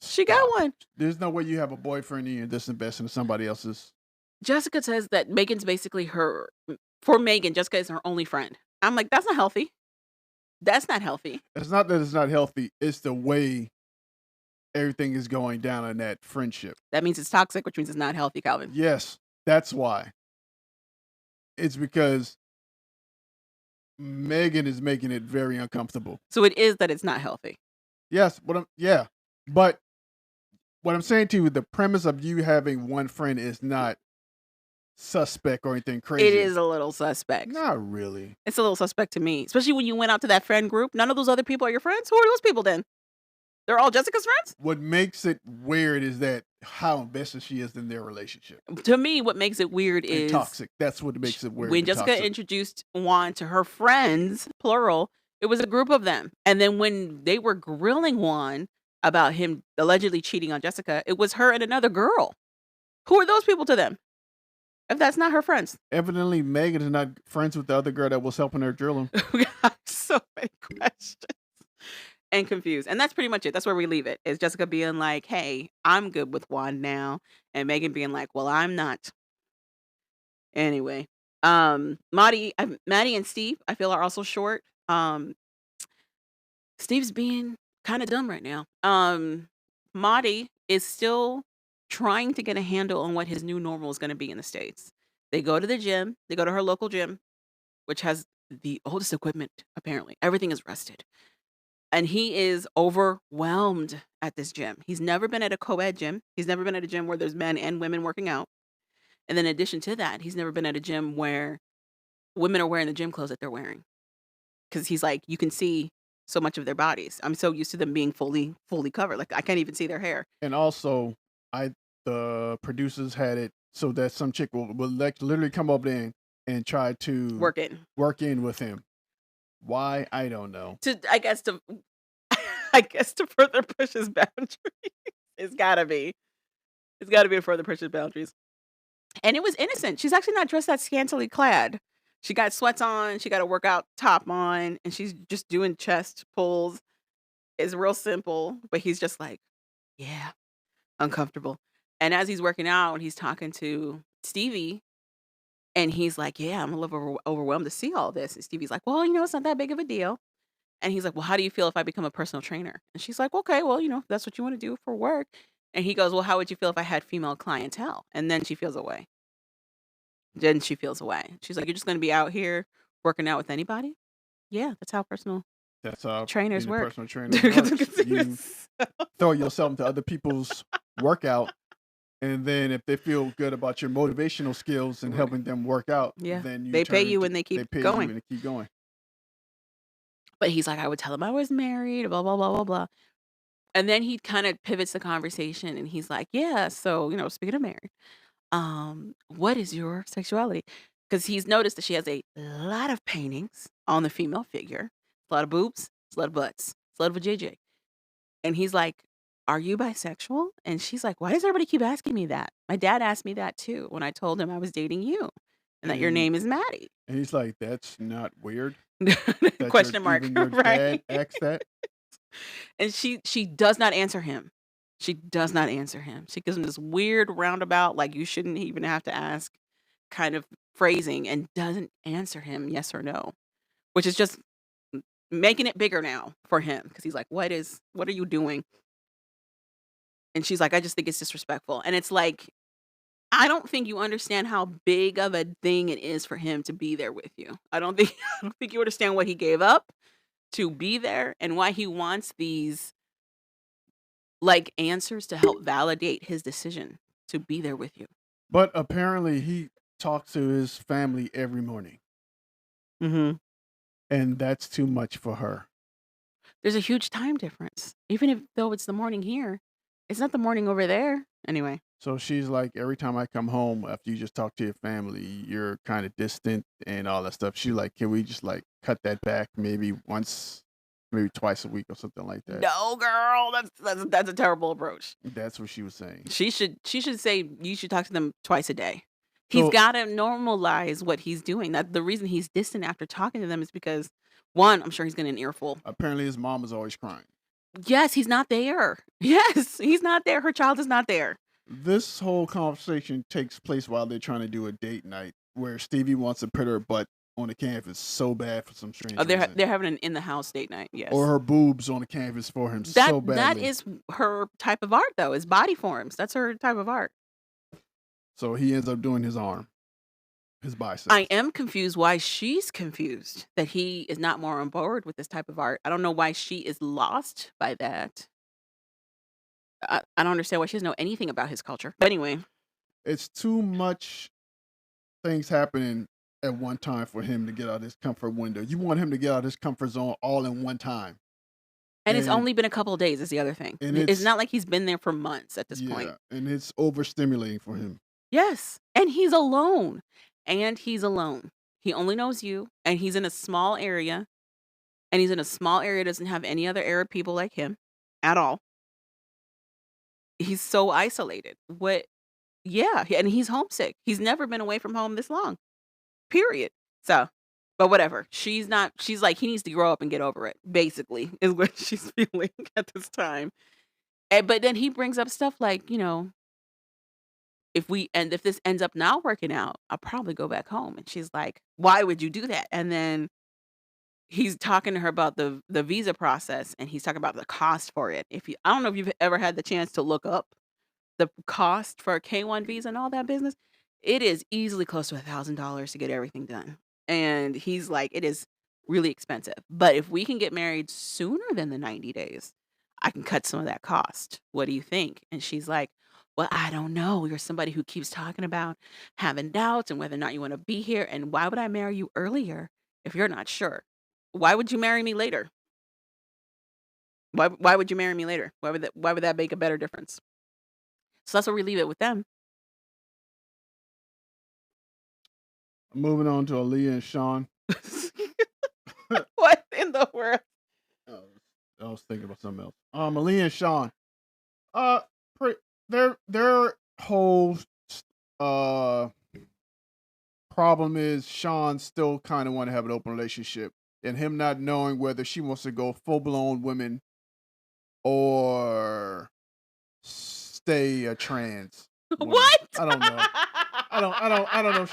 She got Stop. one. There's no way you have a boyfriend and you're this invested in somebody else's. Jessica says that Megan's basically for Megan, Jessica is her only friend. I'm like, that's not healthy. That's not healthy. It's not that it's not healthy. It's the way everything is going down in that friendship. That means it's toxic, which means it's not healthy, Calvin. Yes, that's why. It's because Megan is making it very uncomfortable. So it is that it's not healthy. Yes, but what I'm saying to you, the premise of you having one friend is not suspect or anything It crazy. is a little suspect. Not really. It's a little suspect to me, especially when you went out to that friend group. None of those other people are your friends. Who are those people then? They're all Jessica's friends? What makes it weird is that how invested she is in their relationship To me, what makes it weird and is toxic. That's what makes it weird when and Jessica toxic. introduced Juan to her friends, plural, it was a group of them. And then when they were grilling Juan about him allegedly cheating on Jessica, it was her and another girl. Who are those people to them? If that's not her friends. Evidently, Megan is not friends with the other girl that was helping her drill him. We got so many questions and confused. And that's pretty much it. That's where we leave it. Is Jessica being like, hey, I'm good with Juan now. And Megan being like, well, I'm not. Anyway. Maddie and Steve, I feel are also short. Steve's being kind of dumb right now. Maddie is still trying to get a handle on what his new normal is going to be in the States. They go to the gym, they go to her local gym, which has the oldest equipment, apparently. Everything is rusted. And he is overwhelmed at this gym. He's never been at a co-ed gym. He's never been at a gym where there's men and women working out. And then in addition to that, he's never been at a gym where women are wearing the gym clothes that they're wearing. Because he's like, you can see so much of their bodies. I'm so used to them being fully covered. Like I can't even see their hair. And also, I the producers had it so that some chick will like literally come up there and try to Working. work in with him. Why? I don't know. To I guess to I guess to further push his boundaries. It's gotta be. It's gotta be to further push his boundaries. And it was innocent. She's actually not dressed that scantily clad. She got sweats on, she got a workout top on, and she's just doing chest pulls. It's real simple, but he's just like, yeah, uncomfortable. And as he's working out, he's talking to Stevie, and he's like, yeah, I'm a little overwhelmed to see all this. And Stevie's like, well, it's not that big of a deal. And he's like, well, how do you feel if I become a personal trainer? And she's like, okay, well, if that's what you want to do for work. And he goes, well, how would you feel if I had female clientele? And then she feels away. Then she feels away. She's like, you're just going to be out here working out with anybody? Yeah, that's how personal That's how trainers being a work. personal trainer works. You throw yourself into other people's workout, and then if they feel good about your motivational skills and Right. helping them work out, Yeah. then you They pay turn you to and they they keep pay you going. and they keep going. But he's like, I would tell him I was married, blah, blah, blah, blah, blah. And then he kind of pivots the conversation and he's like, yeah, so, speaking of married, what is your sexuality? Because he's noticed that she has a lot of paintings on the female figure. A lot of boobs, a lot of butts, a lot of a JJ. And he's like, are you bisexual? And she's like, why does everybody keep asking me that? My dad asked me that too when I told him I was dating you and that your And name is Maddie. and he's like, "That's not weird that Question mark, even your right? dad asked that." And she does not answer him. She does not answer him. She gives him this weird roundabout, like you shouldn't even have to ask kind of phrasing and doesn't answer him yes or no, which is just making it bigger now for him because he's like, what are you doing? And she's like, I just think it's disrespectful. And it's like, I don't think you understand how big of a thing it is for him to be there with you. I don't think you understand what he gave up to be there and why he wants these like answers to help validate his decision to be there with you. But apparently, he talks to his family every morning, Mhm. and that's too much for her. There's a huge time difference. Even if though it's the morning here, it's not the morning over there. Anyway, So she's like, every time I come home after you just talk to your family, you're kind of distant and all that stuff. She's like, can we just like cut that back maybe once, maybe twice a week or something like that? no, girl, that's a terrible approach. That's what she was saying. She should say you should talk to them twice a day. He's So got to normalize what he's doing. That the reason he's distant after talking to them is because one, I'm sure he's getting an earful. apparently, his mom is always crying. Yes, he's not there. Yes, he's not there. Her child is not there. This whole conversation takes place while they're trying to do a date night where Stevie wants to put her butt on the canvas so bad for some strange Oh, reason. they're having an in the house date night. Yes. Or her boobs on the canvas for him That so that badly. is her type of art though, is body forms. That's her type of art. So he ends up doing his arm, his biceps. I am confused why she's confused that he is not more on board with this type of art. I don't know why she is lost by that. I don't understand why she doesn't know anything about his culture. But anyway, It's too much things happening at one time for him to get out of his comfort window. You want him to get out of his comfort zone all in one time. and it's And only been a couple of days is the other thing. and It's it's not like he's been there for months at this point. yeah, and it's overstimulating for him. Yes, and he's alone, and he's alone. He only knows you, and he's in a small area, and he's in a small area, doesn't have any other Arab people like him at all. He's so isolated. What Yeah, and he's homesick. He's never been away from home this long, period. So, but whatever. She's like, he needs to grow up and get over it, basically, is what she's feeling at this time. But then he brings up stuff like, if this ends up not working out, I'll probably go back home. And she's like, "Why would you do that?" And then he's talking to her about the visa process, and he's talking about the cost for it. I don't know if you've ever had the chance to look up the cost for a K-1 visa and all that business. It is easily close to $1,000 to get everything done. And he's like, "It is really expensive. But if we can get married sooner than the 90 days, I can cut some of that cost. What do you think?" And she's like, "Well, I don't know. You're somebody who keeps talking about having doubts and whether or not you want to be here. And why would I marry you earlier if you're not sure? Why would you marry me later? Why would you marry me later? Why would that make a better difference?" So that's where we leave it with them. Moving on to Aaliyah and Sean. What in the world? Oh, I was thinking about something else. Aaliyah and Sean. Uh, pre- their whole uh problem is Sean still kind of want to have an open relationship, and him not knowing whether she wants to go full blown women or stay a trans woman. What? I don't know. I don't know.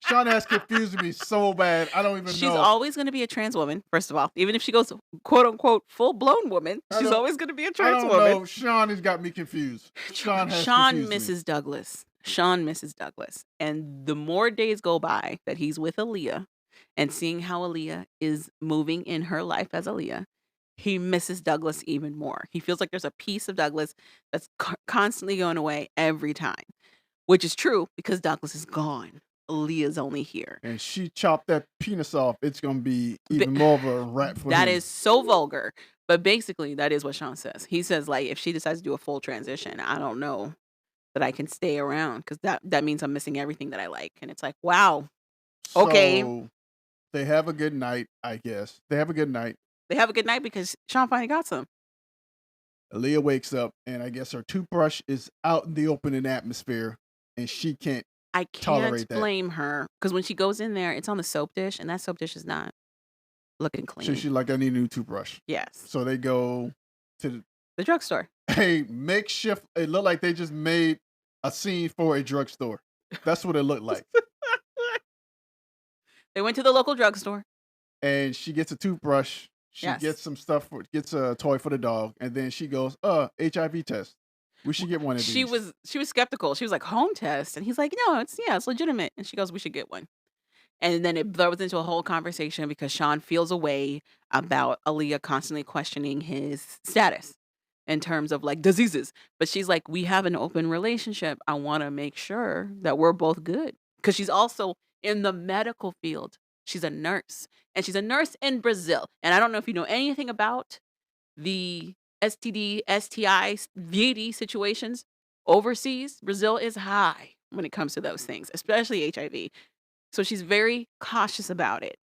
Sean has confused me so bad. I don't even She's know. always gonna be a trans woman, first of all. Even if she goes, quote, unquote, "full-blown woman," I she's don't always gonna be a I trans don't woman. know. Sean has got me confused. Sean has Sean confused me. misses Douglas. Sean misses Douglas. And the more days go by that he's with Aaliyah and seeing how Aaliyah is moving in her life as Aaliyah, he misses Douglas even more. He feels like there's a piece of Douglas that's constantly going away every time, which is true because Douglas is gone. Aaliyah's only here. And she chopped that penis off. It's gonna be Ba- even more of a rap for That him. is so vulgar. But basically, that is what Sean says. He says, like, if she decides to do a full transition, I don't know that I can stay around because that means I'm missing everything that I like. And it's like, wow, okay. So they have a good night, I guess. They have a good night. They have a good night because Sean finally got some. Aaliyah wakes up, and I guess her toothbrush is out in the open in the atmosphere, and she can't I can't tolerate that. blame her because when she goes in there, it's on the soap dish, and that soap dish is not looking So clean. she's like, I need a new toothbrush. Yes. So they go to The drugstore. a makeshift. It looked like they just made a scene for a drugstore. That's what it looked like. They went to the local drugstore. And she gets a toothbrush. She Yes. gets some stuff gets a toy for the dog, and then she goes, HIV test. We should get one of these. She was skeptical. She was like, "Home test," and he's like, "No, it's legitimate." And she goes, "We should get one." And then it throws into a whole conversation because Sean feels a way about Aaliyah constantly questioning his status in terms of like diseases. But she's like, "We have an open relationship. I want to make sure that we're both good." Because she's also in the medical field. She's a nurse, and she's a nurse in Brazil. And I don't know if you know anything about the STD, STI, VD situations overseas. Brazil is high when it comes to those things, especially HIV. So she's very cautious about it.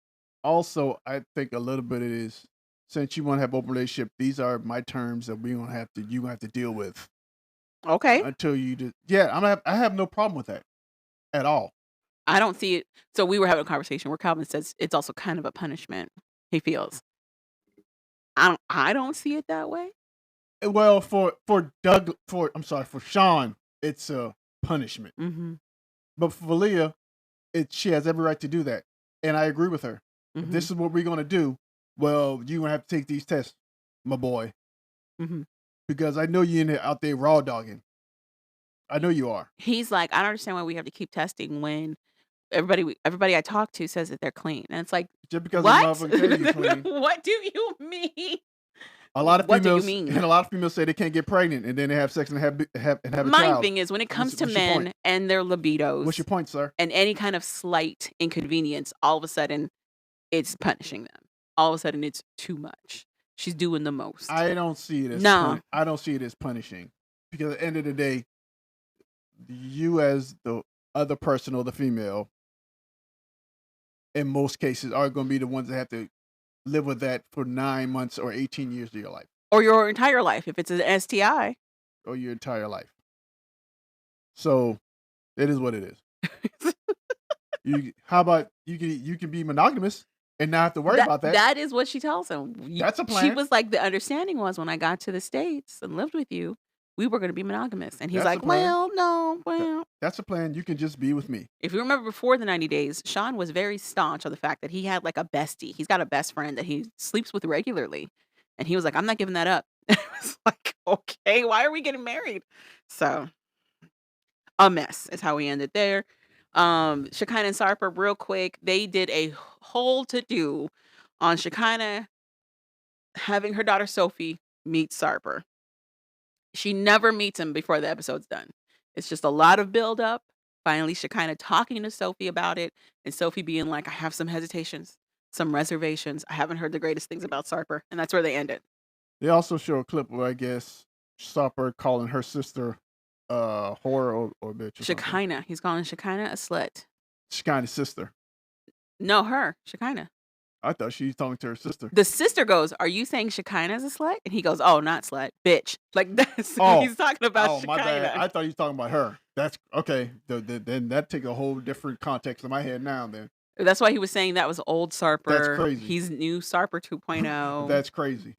Also, I think a little bit it is since you want to have open relationship, these are my terms that you gonna have to deal with Okay. until you do. Yeah, I have no problem with that at all. I don't see it. So we were having a conversation where Calvin says it's also kind of a punishment, he feels. I don't see it that way. Well, for Sean, it's a punishment, Mhm. but for Leah, she has every right to do that, and I agree with her. If Mhm. this is what we're gonna do, well, you're gonna have to take these tests, my boy, Mhm. because I know you out there raw dogging. I know you are. He's like, "I don't understand why we have to keep testing when everybody I talk to says that they're clean." And it's like, Just because a "What? motherfucker tell you clean. What do you mean?" A lot of What do you females mean? and a lot of females say they can't get pregnant, and then they have sex and have a My child. thing is when it comes to What's your point? men and their What's your libidos point, sir? and any kind of slight inconvenience, all of a sudden it's punishing them. All of a sudden it's too much. She's doing the most. I don't see it as No. I don't see it as punishing, because at the end of the day, you as the other person or the female, in most cases, are going to be the ones that have to live with that for 9 months or 18 years of your life Or your entire life if it's an STI. or your entire life. So it is what it is. How about you can be monogamous and not have to worry about that. That is what she tells him. That's a She plan. was like, the understanding was when I got to the States and lived with you, we were going to be monogamous. And he's That's like, a plan. well, no, well. That's a plan. You can just be with me. If you remember before the 90 days, Sean was very staunch on the fact that he had like a bestie. He's got a best friend that he sleeps with regularly. And he was like, I'm not giving that up. It was like, okay, why are we getting married? So a mess is how we ended there. Shekinah and Sarper, real quick, they did a whole to-do on Shekinah having her daughter Sophie meet Sarper. She never meets him before the episode's done. It's just a lot of build up. Finally, Shekinah talking to Sophie about it, and Sophie being like, I have some hesitations, some reservations. I haven't heard the greatest things about Sarper. And that's where they ended. They also show a clip where I guess Stopper calling her sister whore or bitch or something. Shekinah. He's calling Shekinah a slut. Shekinah's sister. No, her. Shekinah. I thought she was talking to her sister. The sister goes, are you saying Shekinah's a slut? And he goes, oh, not slut, bitch. Like that's Oh. he's talking about Oh, my bad. Shekinah. I thought you were talking about her. That's okay. Then that takes a whole different context in my head now. Then That's why he was saying that was old Sarper. That's crazy. He's new Sarper 2.0. that's crazy.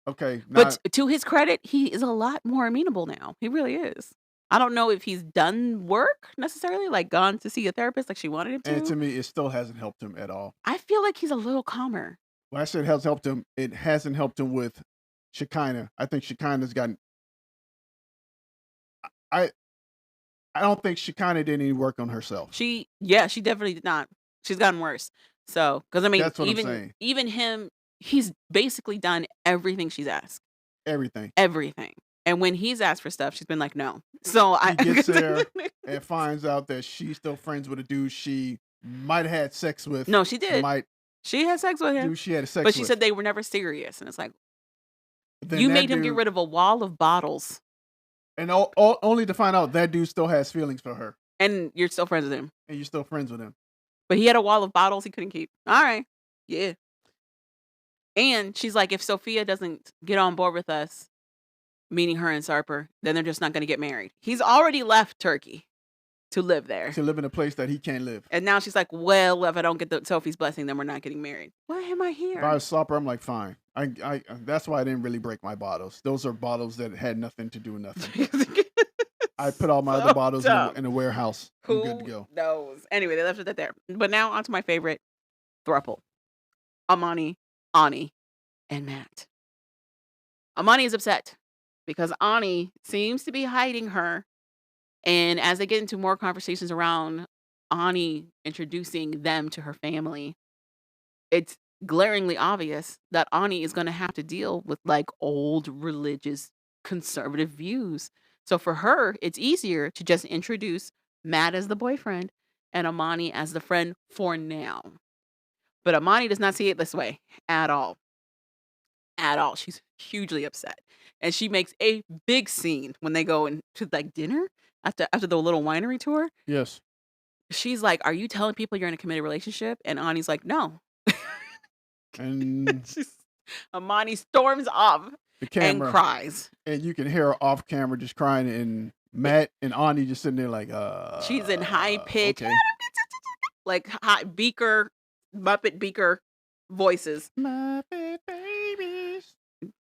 Okay, now, But to his credit, he is a lot more amenable now. He really is. I don't know if he's done work necessarily, like gone to see a therapist like she wanted him and to. to me, it still hasn't helped him at all. I feel like he's a little calmer. When I said it has helped him, it hasn't helped him with Shekinah. I think Shekinah's gotten. I don't think Shekinah did any work on herself. She definitely did not. She's gotten worse. So, because I mean, That's what I'm saying. even him, he's basically done everything she's asked. Everything. And when he's asked for stuff, she's been like, no. So He gets there and finds out that she's still friends with a dude she might have had sex with. No, she did. Might She had sex with him. dude she had sex But with. she said they were never serious. And it's like, Then you that made him get dude- rid of a wall of bottles. and only to find out that dude still has feelings for her, And you're still friends with him. and you're still friends with him. But he had a wall of bottles he couldn't keep. All right. Yeah. And she's like, if Sophia doesn't get on board with us, meaning her and Sarper, then they're just not going to get married. He's already left Turkey to live there. To live in a place that he can't live. And now she's like, well, if I don't get Sophie's blessing, then we're not getting married. Why am I If I here? was Stopper, I'm like, fine. I that's why I didn't really break my bottles. Those are bottles that had nothing to do with nothing. I put all my So other bottles dumb. in a warehouse. I'm Who good to go. knows? Anyway, they left it at there. But now onto my favorite throuple. Amani, Ani, and Matt. Amani is upset because Ani seems to be hiding her. And as they get into more conversations around Ani introducing them to her family, it's glaringly obvious that Ani is going to have to deal with like old religious conservative views. So for her, it's easier to just introduce Matt as the boyfriend and Amani as the friend for now. But Amani does not see it this way at all. At all. She's hugely upset. And she makes a big scene when they go into like dinner after the little winery tour. Yes. She's like, are you telling people you're in a committed relationship? And Ani's like, no. And Amani storms off the and camera, cries. and you can hear her off camera just crying, and Matt and Ani just sitting there like, She's in high pitch, Okay. like high Muppet Beaker voices. Muppet babies.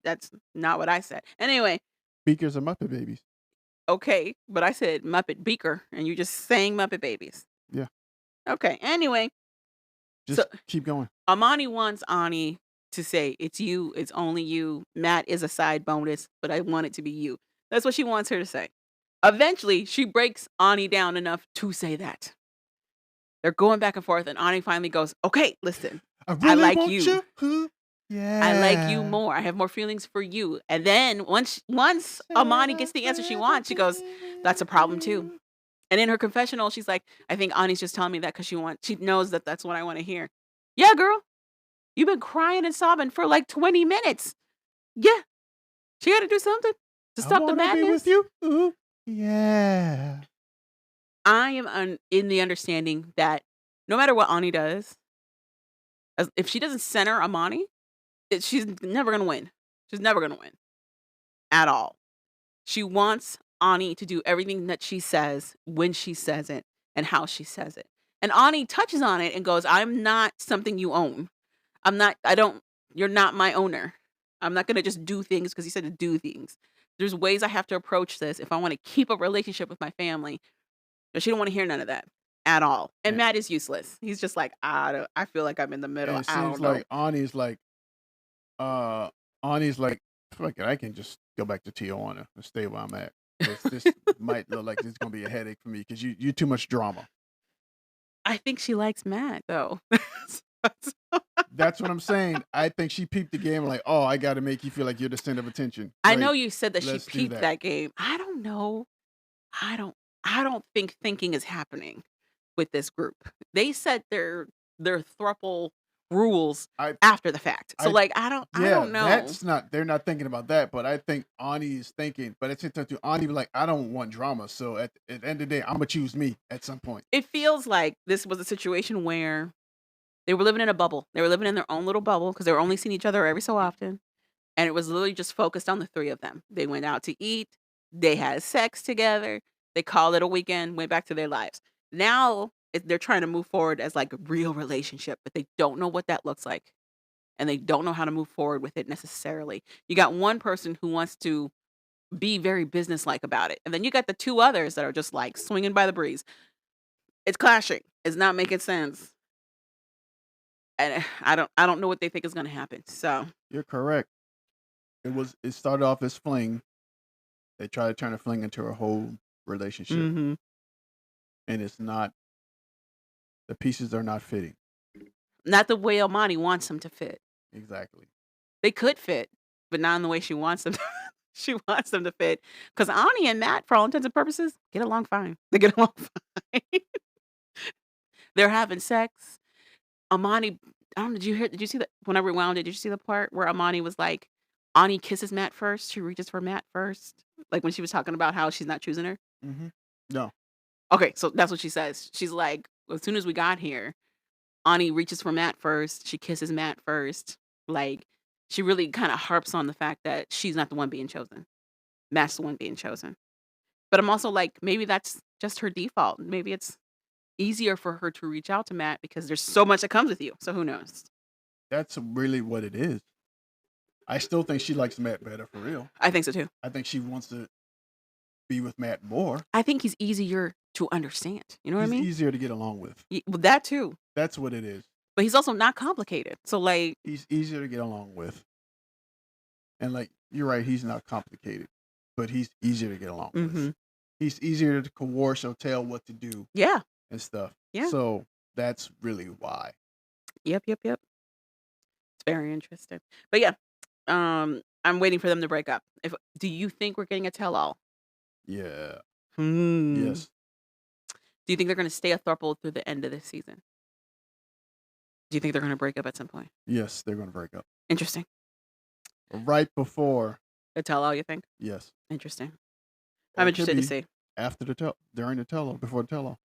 That's not what I said. Anyway, Beakers are Muppet babies. okay, but I said Muppet Beaker, and you just sang Muppet Babies. Yeah. Okay. Anyway, Just So- keep going. Amani wants Ani to say, it's you, it's only you. Matt is a side bonus, but I want it to be you. That's what she wants her to say. Eventually, she breaks Ani down enough to say that. They're going back and forth, and Ani finally goes, okay, listen, I really like want you. you. I like you Yeah. more. I have more feelings for you. And then once Amani Share gets the answer she wants, she goes, everything "That's a with problem too." you. And in her confessional, she's like, "I think Ani's just telling me that because she knows that that's what I want to hear." Yeah, girl, you've been crying and sobbing for like 20 minutes. Yeah, she got to do something to I stop the wanna be with madness. you. Ooh, yeah. I am in the understanding that no matter what Ani does, if she doesn't center Amani, she's never gonna win. She's never gonna win at all. She wants Ani to do everything that she says when she says it and how she says it. And Ani touches on it and goes, "I'm not something you own. I don't, you're not my owner. I'm not going to just do things because you said to do things. There's ways I have to approach this if I want to keep a relationship with my family." But she don't want to hear none of that at all. And And Matt is useless. He's just like, I feel like I'm in the and middle. it I seems don't know. like uh, Ani's like, "Fuck it, I can just go back to Tijuana and stay where I'm at. This might look like it's gonna be a headache for me because you too much drama." I think she likes Matt though. That's what I'm saying. I think she peeped the game like, "Oh, I gotta make you feel like you're the center of attention. I know Great, you said that she let's do peeped that." that game. I don't know. I don't I don't think thinking is happening with this group. They set their thruple rules I after the fact. So I like I Yeah, don't know. that's not they're not thinking about that, but I think Ani is thinking, but at the same time too, Ani be like, "I don't want drama, so at the end of the day, Imma choose me at some point." It feels like this was a situation where they were living in a bubble. They were living in their own little bubble because they were only seeing each other every so often. And it was literally just focused on the 3 of them. They went out to eat, they had sex together, they called it a weekend, went back to their lives. Now, they're trying to move forward as, like, a real relationship, but they don't know what that looks like, and they don't know how to move forward with it necessarily. You got one person who wants to be very businesslike about it, and then you got the 2 others that are just, like, swinging by the breeze. It's clashing. It's not making sense, and I don't know what they think is gonna happen, so You're correct. It started off as fling. They try to turn a fling into a whole relationship, mhm. and it's not the pieces are not fitting. Not the way Almani wants them to fit. Exactly. They could fit, but not in the way she wants them to she wants them to fit. Because Ani and Matt, for all intents and purposes, get along fine. They get along fine. They're having sex. Amani, I don't know, did you see the when I rewound it, did you see the part where Amani was like, Ani kisses Matt first, she reaches for Matt first? Like, when she was talking about how she's not choosing her? Mhm. No. Okay, so that's what she says. She's like, "As soon as we got here, Ani reaches for Matt first, she kisses Matt first." Like, she really kinda harps on the fact that she's not the one being chosen. Matt's the one being chosen. But I'm also like, maybe that's just her default. Maybe it's easier for her to reach out to Matt because there's so much that comes with you. So who knows? That's really what it is. I still think she likes Matt better for real. I think so too. I think she wants to be with Matt more. I think he's easier to understand. You know what I He's mean? easier to get along with. Well, that too. That's what it is. But he's also not complicated. So like, He's easier to get along with. And like you're right, he's not complicated, but he's easier to get along with. mhm. He's easier to coerce or tell what to do Yeah. and stuff. Yeah. So that's really why. Yep, yep, yep. It's very interesting. But yeah, I'm waiting for them to break up. If do you think we're getting a tell all? Yeah. Hmm. Yes. Do you think they're gonna stay a throuple through the end of this season? Do you think they're gonna break up at some point? Yes, they're gonna break up. Interesting. Right before, A tell all, you think? yes. Interesting. I'm Or it could interested to be see. after the during the tell before the tell.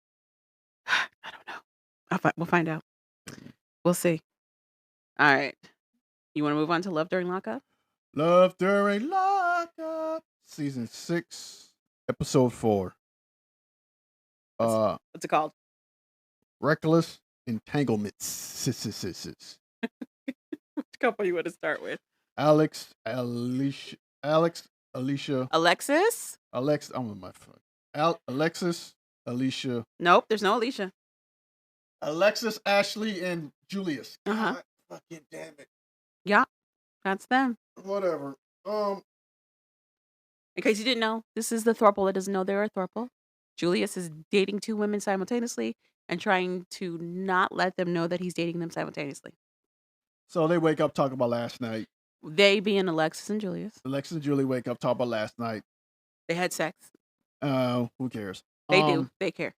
I don't know. We'll find out. We'll see. All right. You want to move on to Love During Lockup? Love During Lockup. Season 6, episode 4. What's Uh what's it called? Reckless Entanglements. Which couple you want to start with? Alex, Alicia, Alex, Alicia, Alexis? Alex. I'm on my phone. Alexis, Alicia, Nope. There's no Alicia. Alexis, Ashley, and Julius. Uh huh. God fucking damn it. Yeah, that's them. Whatever. In case you didn't know, this is the throuple that doesn't know they're a throuple. Julius is dating 2 women simultaneously and trying to not let them know that he's dating them simultaneously. So they wake up talking about last night. They being Alexis and Julius. Alexis and Julie wake up talking about last night. They had sex. Who cares? They do. They care.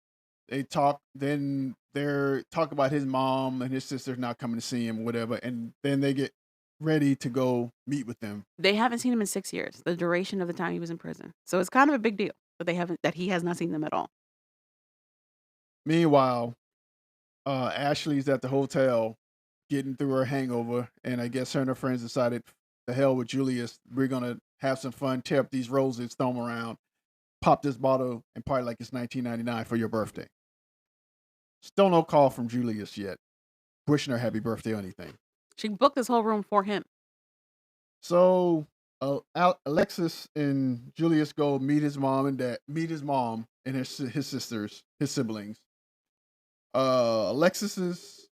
They talk. Then they're talking about his mom and his sister not coming to see him, whatever. And then they get ready to go meet with them. They haven't seen him in 6 years, the duration of the time he was in prison. So it's kind of a big deal that he has not seen them at all. Meanwhile, Ashley's at the hotel getting through her hangover, and I guess her and her friends decided, the hell with Julius, we're gonna have some fun, tear up these roses, throw them around, pop this bottle, and party like it's 1999 for your birthday. Still no call from Julius yet, wishing her happy birthday or anything. She booked this whole room for him. So Alexis and Julius go meet his mom and his sisters, his siblings. Alexis's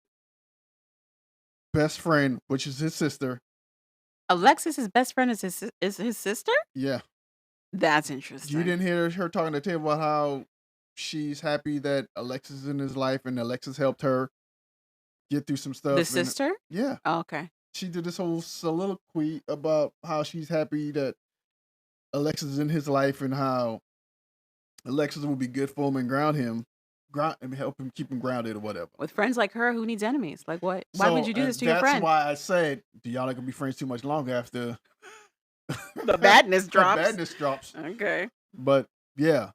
best friend, which is his sister. Alexis's best friend is his sister? Yeah. That's interesting. You didn't hear her talking to Tim about how she's happy that Alexis is in his life and Alexis helped her get through some stuff. The sister? Yeah. Oh, okay. She did this whole soliloquy about how she's happy that Alexis is in his life and how Alexis will be good for him and and help him keep him grounded or whatever. With friends like her, who needs enemies? Like what? Why would you do this to your friend? That's why I said, do y'all not gonna be friends too much longer after the badness drops? The badness drops. Okay. But yeah.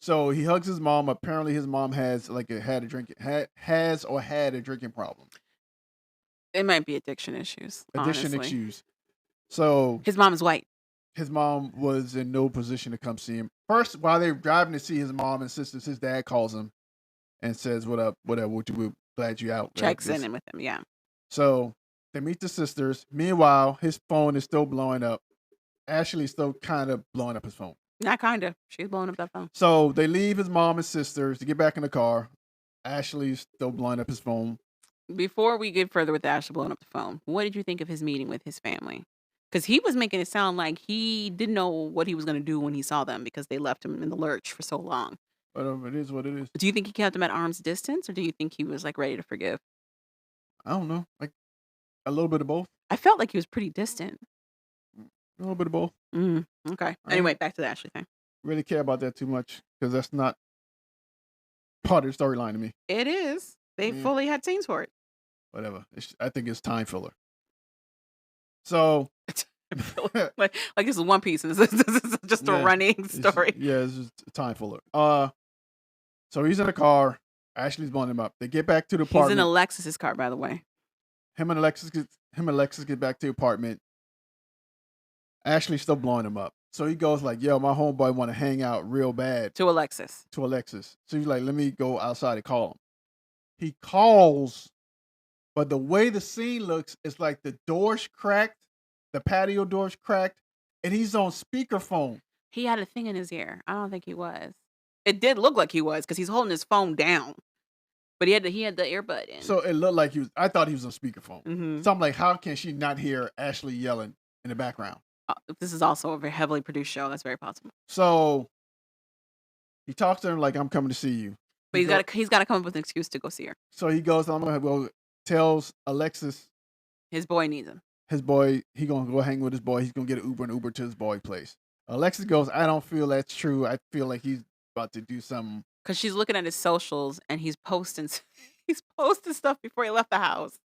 So he hugs his mom. Apparently his mom has had a drinking problem. It might be addiction issues. Addiction honestly. issues. So his mom is white. His mom was in no position to come see him. First, while they were driving to see his mom and sisters, his dad calls him and says, "What up? Whatever. We're glad you out." Checks in with him. Yeah. So they meet the sisters. Meanwhile, his phone is still blowing up. Ashley's still kind of blowing up his phone. Not kind of. She's blowing up that phone. So they leave his mom and sisters to get back in the car. Ashley's still blowing up his phone. Before we get further with Ashley blowing up the phone, what did you think of his meeting with his family? Because he was making it sound like he didn't know what he was going to do when he saw them because they left him in the lurch for so long. Whatever, it is what it is. Do you think he kept them at arm's distance, or do you think he was ready to forgive? I don't know. A little bit of both. I felt like he was pretty distant. A little bit of both. Okay. Anyway, back to the Ashley thing. Really care about that too much because that's not part of the storyline to me. It is. They fully had scenes for it. Whatever. I think it's time filler. So, like this is One Piece, and this is just a running story. It's just time filler. So he's in a car. Ashley's blowing him up. They get back to the apartment. He's in Alexis's car, by the way. Him and Alexis get back to the apartment. Ashley's still blowing him up. So he goes like, "Yo, my homeboy want to hang out real bad." To Alexis. So he's like, "Let me go outside and call him." He calls, but the way the scene looks, it's like the door's cracked, the patio door's cracked, and he's on speakerphone. He had a thing in his ear. I don't think he was. It did look like he was because he's holding his phone down, but he had the earbud in. So it looked like I thought he was on speakerphone. So I'm like, how can she not hear Ashley yelling in the background? This is also a very heavily produced show. That's very possible. So he talks to her like, "I'm coming to see you." But he's got to come up with an excuse to go see her. So he goes, "I'm gonna go." Tells Alexis his boy needs him. His boy, he gonna go hang with his boy. He's gonna get an Uber to his boy place. Alexis goes, "I don't feel that's true. I feel like he's about to do something." Because she's looking at his socials and he's posting stuff before he left the house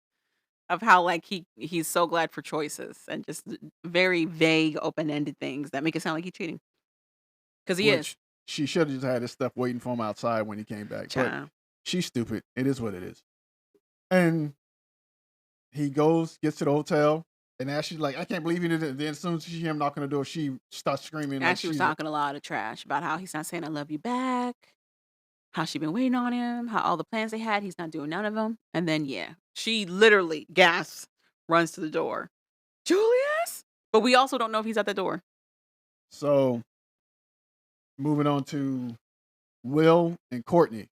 of how he's so glad for choices and just very vague, open-ended things that make it sound like he's cheating. Because he is. She should have just had his stuff waiting for him outside when he came back. But she's stupid. It is what it is. And he gets to the hotel, and Ashley's like, "I can't believe he did it." Then as soon as she hear him knocking on the door, she starts screaming. Ashley was talking a lot of trash about how he's not saying "I love you" back, how she been waiting on him, how all the plans they had, he's not doing none of them. And then, she literally gasps, runs to the door. Julius? But we also don't know if he's at the door. So, moving on to Will and Courtney.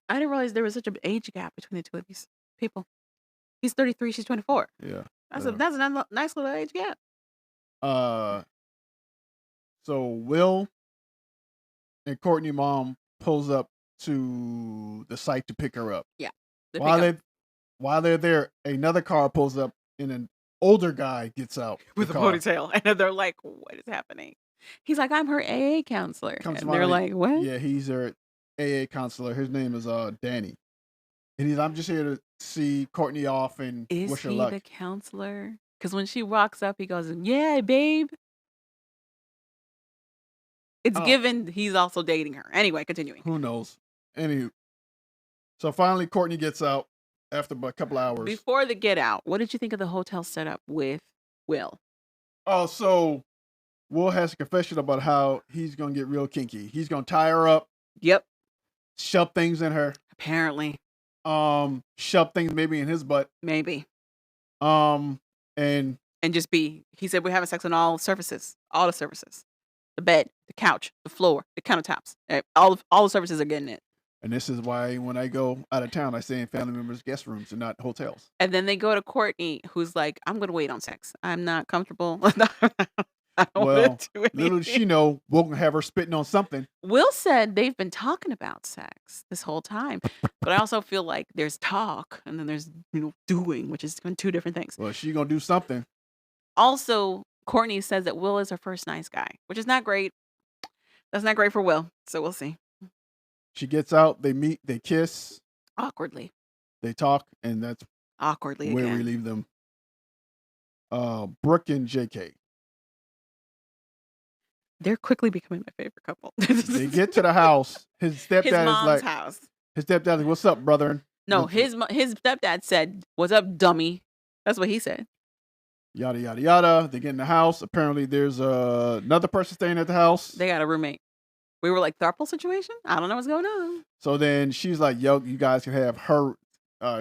I didn't realize there was such an age gap between the two of these people. He's 33, she's 24. Yeah. That's a nice little age gap. So Will and Courtney mom pulls up to the site to pick her up. Yeah. While they're there, another car pulls up and an older guy gets out the With a car. ponytail. And they're like, "What is happening?" He's like, "I'm her AA counselor." Comes to And they're mind, like, "What? yeah, he's their AA counselor. His name is Danny. And I'm just here to see Courtney off and Is wish her he luck. the counselor?" Because when she walks up, he goes, "Yeah, babe." It's Oh, given he's also dating her. Anyway, continuing. who knows? Anywho, so finally Courtney gets out after a couple hours. Before the get out, what did you think of the hotel setup with Will? Oh, so Will has a confession about how he's gonna get real kinky. He's gonna tie her up, Yep, shove things in her, apparently. shove things maybe in his butt, Maybe. and And just be, he said, we're having sex on all surfaces. All the surfaces. The bed, the couch, the floor, the countertops. All the surfaces are getting it. this is why when I go out of town, I stay in family members' guest rooms and not hotels. And then they go to Courtney, who's like, I'm going to wait on sex. I'm not comfortable. I don't Well, want to do little did anything. she know, we're gonna have her spitting on something. Will said they've been talking about sex this whole time. But I also feel like there's talk and then there's, doing, which is two different things. Well, she gonna do something. Also, Courtney says that Will is her first nice guy, which is not great. That's not great for Will. So we'll see. She gets out, they meet, they kiss, Awkwardly. they talk, and that's Awkwardly where we again. leave them. Brooke and JK. They're quickly becoming my favorite couple. They get to the house. His stepdad His is mom's like, house. his stepdad's like, "What's up, brother?" No, his stepdad said, "What's up, dummy?" That's what he said. Yada yada yada. They get in the house. Apparently, there's another person staying at the house. They got a roommate. We were like throuple situation. I don't know what's going on. So then she's like, "Yo, you guys can have her."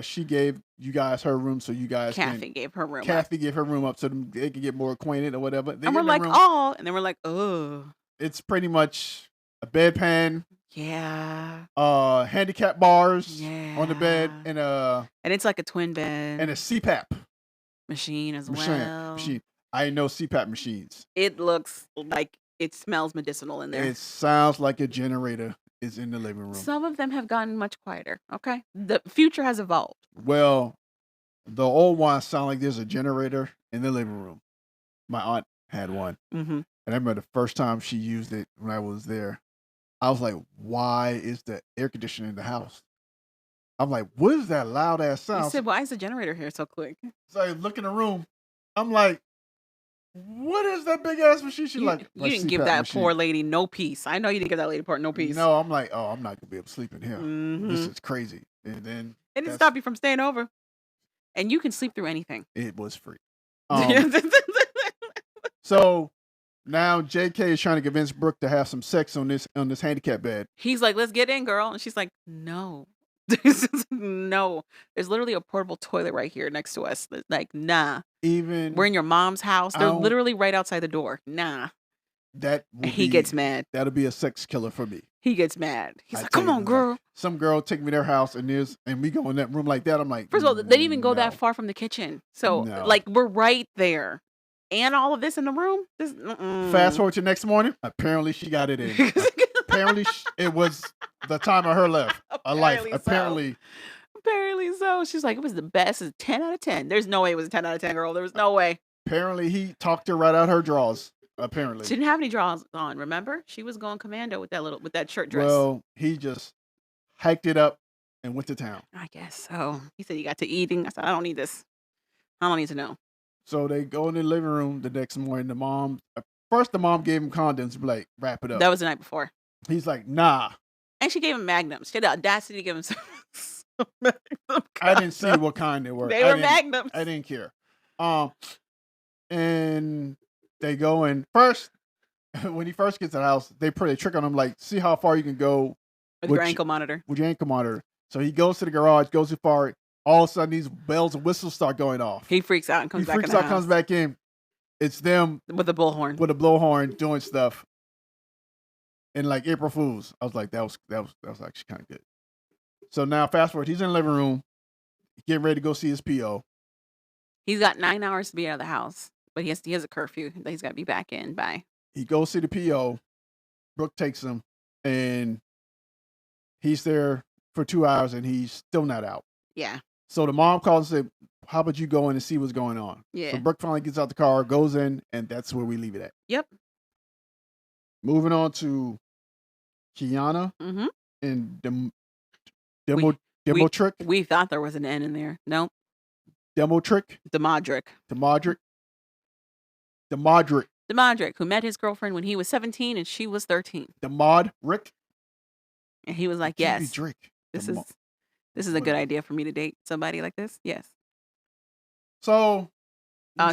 She gave you guys her room, so you guys Kathy gave her room. Kathy gave her room up so they could get more acquainted or whatever. They And get we're in the like, room. oh, and then we're like, oh, It's pretty much a bedpan, yeah, handicap bars yeah, on the bed, and it's like a twin bed a CPAP machine as well. machine. I know CPAP machines. It looks like it smells medicinal in there. It sounds like a generator is in the living room. Some of them have gotten much quieter. Okay, the future has evolved. Well, the old ones sound like there's a generator in the living room. My aunt had one, Mm-hmm. and I remember the first time she used it when I was there. I was like, "Why is the air conditioner in the house?" I'm like, "What is that loud ass I sound?" said, why is the generator here so quick? So I look in the room. I'm like, "What is that big ass machine?" She's like, You didn't give CPAP that machine. poor lady no peace. I know you didn't give that lady no peace. No, I'm like, "Oh, I'm not gonna be able to sleep in here. This Mm-hmm. is crazy." And then It didn't stop you from staying over. And you can sleep through anything. it was free. So now JK is trying to convince Brooke to have some sex on this handicap bed. He's like, let's get in, girl. And she's like, no. No. There's literally a portable toilet right here next to us. Like, nah. Even We're in your mom's house. They're don't- literally right outside the door. Nah. that will He be- gets mad. That'll be a sex killer for me. He gets mad. He's I like, tell come you on, this, girl. Some girl take me to their house and we go in that room like that. I'm like, First of all, they didn't even go that no. far from the kitchen. So, No. like, we're right there. And all of this in the room? Fast forward to next morning. Apparently, she got it in. Apparently, it was the time of her life. Apparently. Apparently so. She's like, it was the best. It's a 10 out of 10. There's no way it was a 10 out of 10, girl. There was no way. Apparently, he talked her right out her drawers. Apparently. She didn't have any drawers on, remember? She was going commando with that shirt dress. Well, he just hiked it up and went to town. I guess so. He said he got to eating. I said, I don't need this. I don't need to know. So they go in the living room the next morning. The mom gave him condoms, like, wrap it up. That was the night before. He's like, nah. And she gave him magnums. She had the audacity to give him some magnum I didn't see condoms. what kind they were. They were magnums. I didn't care. And they go in first. When he first gets to the house, they trick on him, like, see how far you can go With your ankle monitor. with your ankle monitor. So he goes to the garage, goes too far. All of a sudden, these bells and whistles start going off. He freaks out and comes back in the house. Comes back in. It's them with a bullhorn. With a blowhorn doing stuff. And like April Fools. I was like, that was actually kind of good. So now fast forward, he's in the living room, getting ready to go see his PO. He's got 9 hours to be out of the house, but he has a curfew that he's got to be back in by. He goes see the PO. Brooke takes him, and he's there for 2 hours, and he's still not out. Yeah. So the mom calls and said, how about you go in and see what's going on? Yeah. So Brooke finally gets out the car, goes in, and that's where we leave it at. Yep. Moving on to Kiana Mm-hmm. and We Demo Trick. we thought there was an N in there. Nope. Demo Trick. Demodrick. Demodrick, who met his girlfriend when he was 17 and she was 13. Demodrick. And he was like, yes, this is a good idea for me to date somebody like this. Yes. So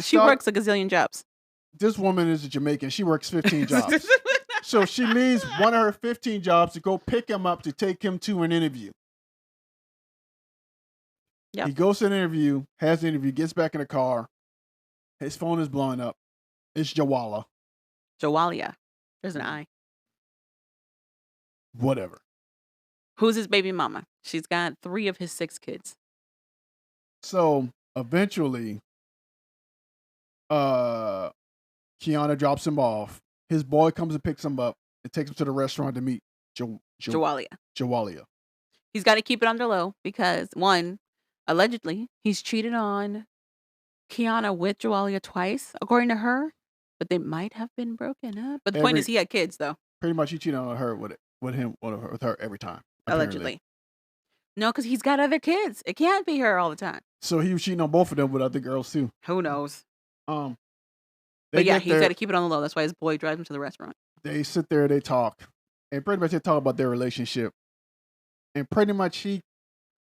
she works a gazillion jobs. This woman is a Jamaican. She works 15 jobs. So she leaves one of her 15 jobs to go pick him up to take him to an interview. Yep. He goes to an interview, has the interview, gets back in the car. His phone is blowing up. It's Jawalia. There's an I. Whatever. Who's his baby mama? She's got 3 of his 6 kids. So eventually, Kiana drops him off. His boy comes and picks him up and takes him to the restaurant to meet Jawalia. He's got to keep it under low because, one, allegedly, he's cheated on Kiana with Jawalia twice, according to her, but they might have been broken up. But the point is, he had kids, though. Pretty much, he cheated on her with her every time. Allegedly. No, because he's got other kids. It can't be her all the time. So he was cheating on both of them with other girls too. Who knows? But yeah, he's got to keep it on the low. That's why his boy drives him to the restaurant. They sit there, they talk, and pretty much they talk about their relationship. And pretty much he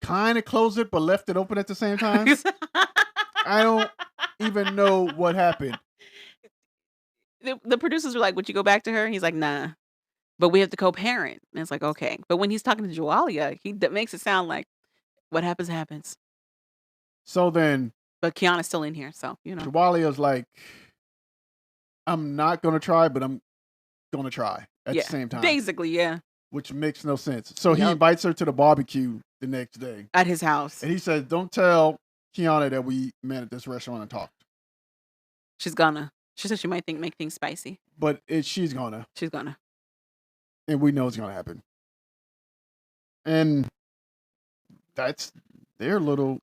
kind of closed it, but left it open at the same time. I don't even know what happened. The producers were like, would you go back to her? And he's like, nah. But we have to co-parent. And it's like, okay. But when he's talking to Jawalia, that makes it sound like what happens, happens. So then. But Kiana's still in here, so, Jawalia's like, I'm not going to try, but I'm going to try at the same time. Basically, yeah. Which makes no sense. So he invites her to the barbecue the next day. At his house. And he says, don't tell Kiana that we met at this restaurant and talked. She's gonna. She said she might make things spicy. But she's gonna. She's gonna. And we know it's gonna happen. And that's their little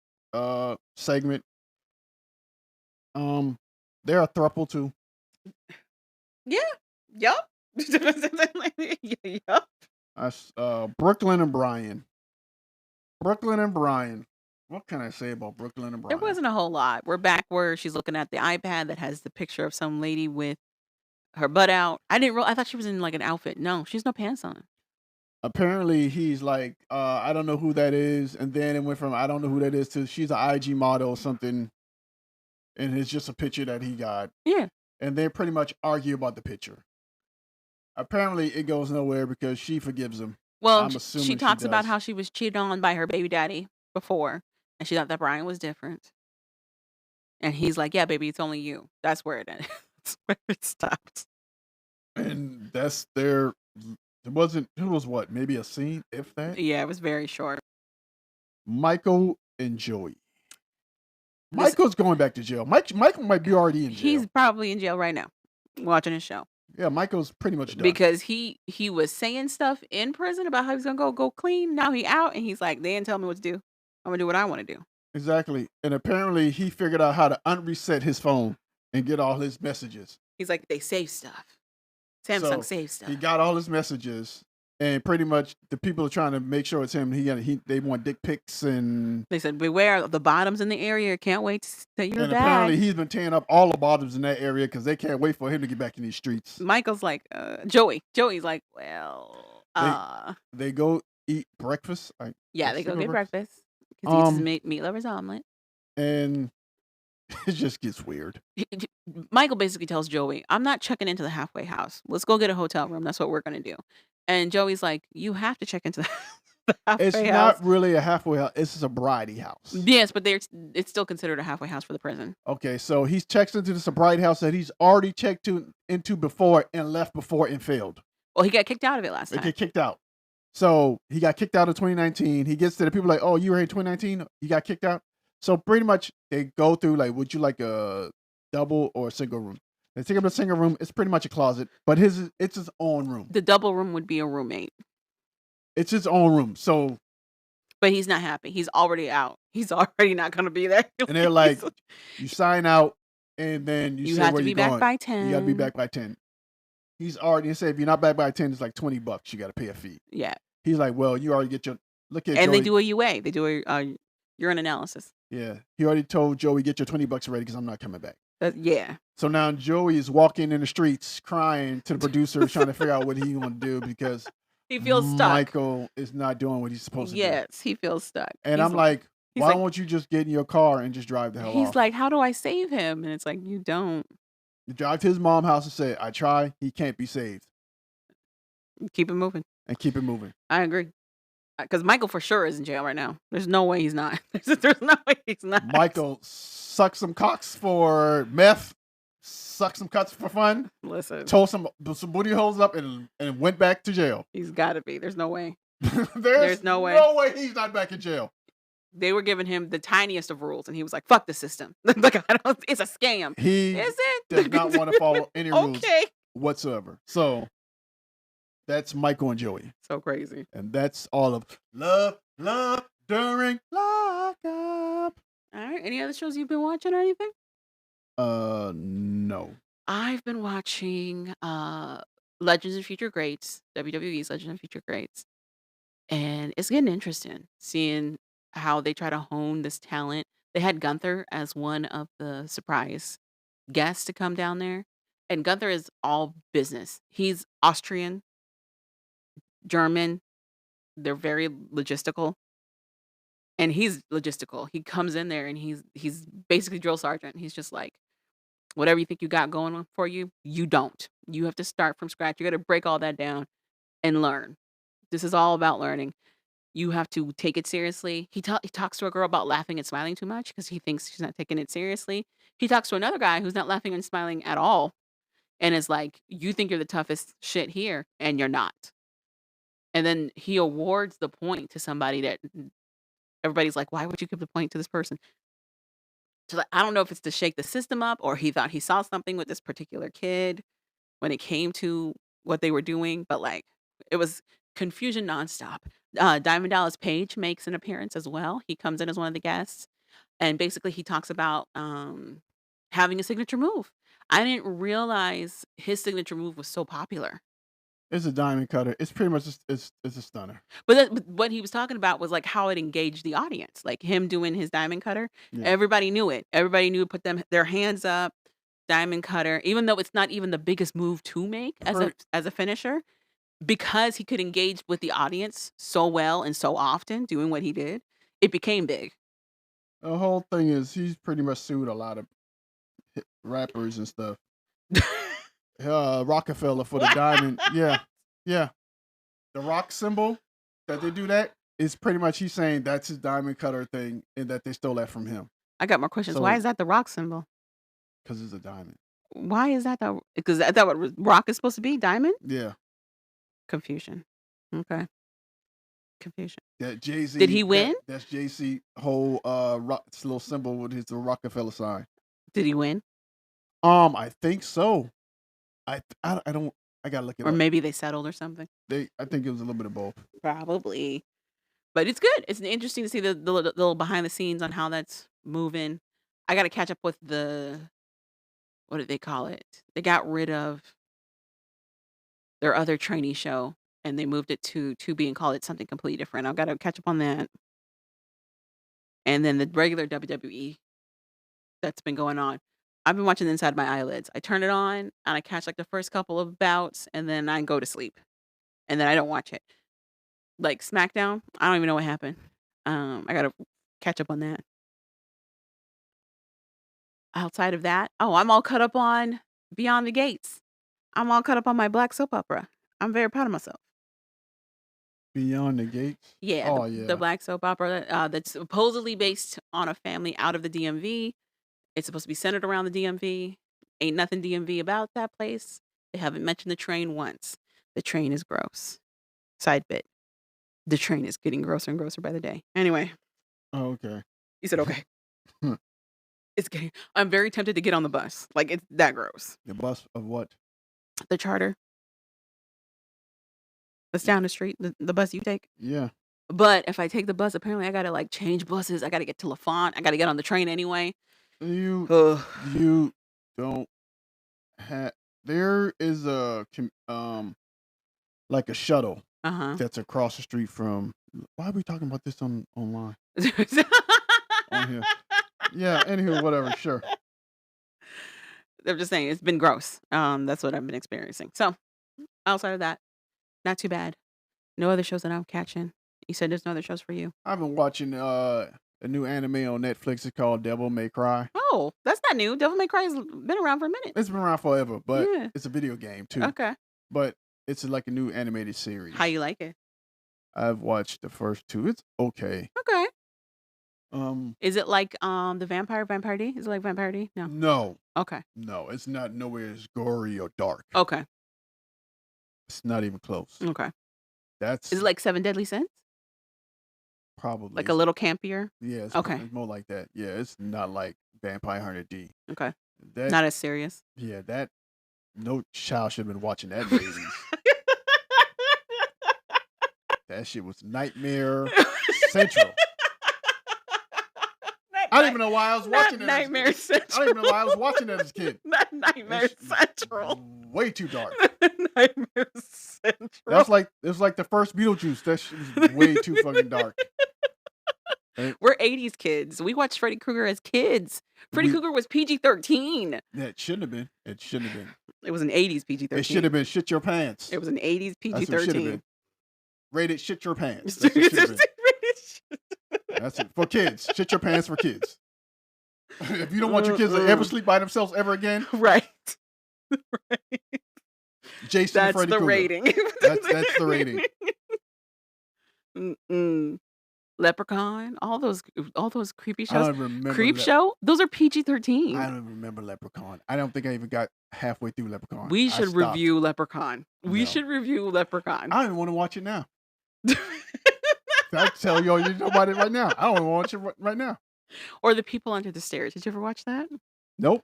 segment. They're a throuple too. Yeah. Yup. Yup. That's Brooklyn and Brian. What can I say about Brooklyn and Brian? There wasn't a whole lot. We're back where she's looking at the iPad that has the picture of some lady with her butt out. I thought she was in like an outfit. No, she's no pants on. Apparently he's like, I don't know who that is. And then it went from I don't know who that is to she's an IG model or something. And it's just a picture that he got. Yeah. And they pretty much argue about the picture. Apparently it goes nowhere because she forgives him. Well, she talks about how she was cheated on by her baby daddy before. And she thought that Brian was different. And he's like, yeah, baby, it's only you. That's where it ends. That's where it stops. And that's their... It was what? Maybe a scene, if that? Yeah, it was very short. Michael and Joey. Michael's going back to jail. Michael might be already in jail. He's probably in jail right now, watching his show. Yeah, Michael's pretty much done. Because he was saying stuff in prison about how he's going to go clean. Now he out, and he's like, they didn't tell me what to do. I'm going to do what I want to do. Exactly. And apparently he figured out how to unreset his phone and get all his messages. He's like, they save stuff. Samsung save stuff. He got all his messages, and pretty much the people are trying to make sure it's him. They want dick pics, and they said, beware of the bottoms in the area. Can't wait to you're back. And apparently he's been tearing up all the bottoms in that area because they can't wait for him to get back in these streets. Michael's like, Joey's like, well, they go eat breakfast. They go get breakfast. Because he eats his meat lover's omelet. And it just gets weird. Michael basically tells Joey, I'm not checking into the halfway house. Let's go get a hotel room. That's what we're going to do. And Joey's like, you have to check into the halfway house. It's not really a halfway house. It's a sobriety house. Yes, but it's still considered a halfway house for the prison. Okay, so he checks into the sobriety house that he's already checked into before and left before and failed. Well, he got kicked out of it last time. He got kicked out. So he got kicked out in 2019. He gets to the people like, oh, you were here in 2019? You got kicked out? So pretty much they go through like, would you like a double or a single room? They take up the single room. It's pretty much a closet, but it's his own room. The double room would be a roommate. It's his own room. So But he's not happy. He's already out. He's already not gonna be there. And they're like, you sign out, and then you You say have where to you're be back going. by You got to be 10. back by 10. He's already said if you're not back by 10, it's like $20. You got to pay a fee. Yeah. He's like, well, you already get your look at And they Joey. do a UA. They do a urine analysis. Yeah, he already told Joey, get your $20 ready because I'm not coming back. Yeah. So now Joey is walking in the streets crying to the producer, trying to figure out what he's going to do because He feels stuck. Michael is not doing what he's supposed to do. Yes, he feels stuck. And I'm like, why won't you just get in your car and just drive the hell off? He's like, how do I save him? And it's like, you don't. You drive to his mom's house and say, I try, he can't be saved. Keep it moving. And keep it moving. I agree. Because Michael for sure is in jail right now. There's no way he's not. There's no way he's not. Michael sucked some cocks for meth, sucked some cuts for fun. Listen. Told some booty holes up and went back to jail. He's got to be. There's no way. There's no way he's not back in jail. They were giving him the tiniest of rules, and he was like, "Fuck the system. Like, it's a scam." He is it? Does not want to follow any rules Okay. whatsoever. So that's Michael and Joey. So crazy. And that's all of Love During Lockup. All right. Any other shows you've been watching or anything? No. I've been watching Legends of Future Greats, WWE's Legends of Future Greats. And it's getting interesting seeing how they try to hone this talent. They had Gunther as one of the surprise guests to come down there. And Gunther is all business. He's Austrian, German. They're very logistical. And he's logistical. He comes in there and he's basically drill sergeant. He's just like, whatever you think you got going on for you, you don't. You have to start from scratch. You got to break all that down and learn. This is all about learning. You have to take it seriously. He talks to a girl about laughing and smiling too much because he thinks she's not taking it seriously. He talks to another guy who's not laughing and smiling at all and is like, you think you're the toughest shit here, and you're not. And then he awards the point to somebody that everybody's like, why would you give the point to this person? So like, I don't know if it's to shake the system up or he thought he saw something with this particular kid when it came to what they were doing, but like it was confusion nonstop. Diamond Dallas Page makes an appearance as well. He comes in as one of the guests, and basically he talks about having a signature move. I didn't realize his signature move was so popular. It's a diamond cutter. It's pretty much it's a stunner. But what he was talking about was like how it engaged the audience, like him doing his diamond cutter. Yeah. Everybody knew it. Everybody knew to put their hands up, diamond cutter, even though it's not even the biggest move to make as a finisher, because he could engage with the audience so well and so often doing what he did, it became big. The whole thing is he's pretty much sued a lot of rappers and stuff. Rockefeller for the diamond. Yeah. The rock symbol that they do that is pretty much he's saying that's his diamond cutter thing and that they stole that from him. I got more questions. So- Why is that the rock symbol? Because it's a diamond. Why is that because I thought what rock is supposed to be? Diamond? Yeah. Confusion. Okay. Confusion. That Jay-Z. Did he win? That's Jay-Z whole little symbol with his Rockefeller sign. Did he win? I think so. I don't. I gotta look it Or up. maybe they settled or something. I think it was a little bit of both. Probably. But it's good. It's interesting to see the little behind the scenes on how that's moving. I got to catch up with what did they call it? They got rid of their other trainee show and they moved it to Tubi and called it something completely different. I've got to catch up on that. And then the regular WWE that's been going on. I've been watching Inside My Eyelids. I turn it on and I catch like the first couple of bouts and then I go to sleep. And then I don't watch it. Like SmackDown, I don't even know what happened. I got to catch up on that. Outside of that, I'm all caught up on Beyond the Gates. I'm all caught up on my black soap opera. I'm very proud of myself. Beyond the Gates? Yeah, Oh, the yeah. black soap opera that's supposedly based on a family out of the DMV. It's supposed to be centered around the DMV. Ain't nothing DMV about that place. They haven't mentioned the train once. The train is gross. Side bit. The train is getting grosser and grosser by the day. Anyway, Oh, okay. you said okay. It's getting. I'm very tempted to get on the bus. Like it's that gross. The bus of what? The charter. That's down the street. The bus you take. Yeah. But if I take the bus, apparently I gotta like change buses. I gotta get to LaFont. I gotta get on the train anyway. You Ugh. you don't have. There is like a shuttle Uh-huh. that's across the street from. Why are we talking about this online on here? Yeah. Anywho, whatever. Sure. I'm just saying it's been gross. That's what I've been experiencing. So outside of that, not too bad. No other shows that I'm catching. You said there's no other shows for you. I've been watching a new anime on Netflix. It's called Devil May Cry. Oh, that's not new. Devil May Cry has been around for a minute. It's been around forever, but Yeah. it's a video game too. Okay. But it's like a new animated series. How you like it? I've watched the first two. It's okay. Okay. Um, Is it like the Vampire D? Is it like Vampire D? No. no, Okay. no, it's not nowhere as gory or dark. Okay. It's not even close. Okay. That's Is it like Seven Deadly Sins? probably Like a little campier? yeah. Okay. It's more like that. Yeah, it's not like Vampire Hunter D. Okay. That Not as serious. yeah, that no child should have been watching that movies. That shit was nightmare central. I don't even know why I was watching that. Nightmare I Central. don't even know why I was watching that as a kid. Not Nightmare Central. Way too dark. Nightmare Central. That's like it was like the first Beetlejuice. That shit was way too fucking dark. We're 80s kids. We watched Freddy Krueger as kids. Freddy Krueger was PG-13. It shouldn't have been. It shouldn't have been. It was an 80s PG-13. It should have been shit your pants. It was an 80s That's what it should have PG-13. been. Rated shit your pants. That's what it should have been. That's it. For kids. Shit your pants for kids. If you don't want your kids to ever sleep by themselves ever again, Right. Right. Jason and That's Freddy the Krueger. rating. That's the rating. Mm-mm. Leprechaun, all those creepy I shows. don't remember. Creep Show, those are PG-13. I don't even remember Leprechaun. I don't think I even got halfway through Leprechaun. We I should stopped. review Leprechaun. We No. should review Leprechaun. I don't even want to watch it now. I'll tell y'all you know about it right now. I don't want to watch it right now. Or The People Under the Stairs. Did you ever watch that? Nope.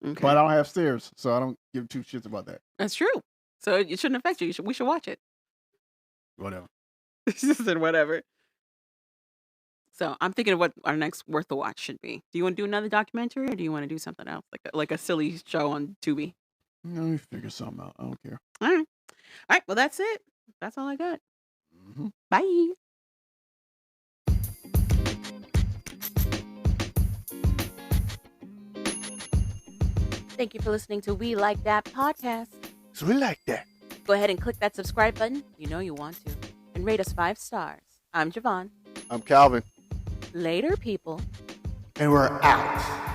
Okay. But I don't have stairs, so I don't give two shits about that. That's true. So it shouldn't affect you. We should watch it. Whatever. She said whatever. So I'm thinking of what our next worth the watch should be. Do you want to do another documentary, or do you want to do something else, like a silly show on Tubi? Let me figure something out. I don't care. All right. All right. Well, that's it. That's all I got. Mm-hmm. Bye. Thank you for listening to We Like That podcast. So we like that. Go ahead and click that subscribe button. You know you want to. And rate us 5 stars. I'm Javon. I'm Calvin. Later, people. And we're out.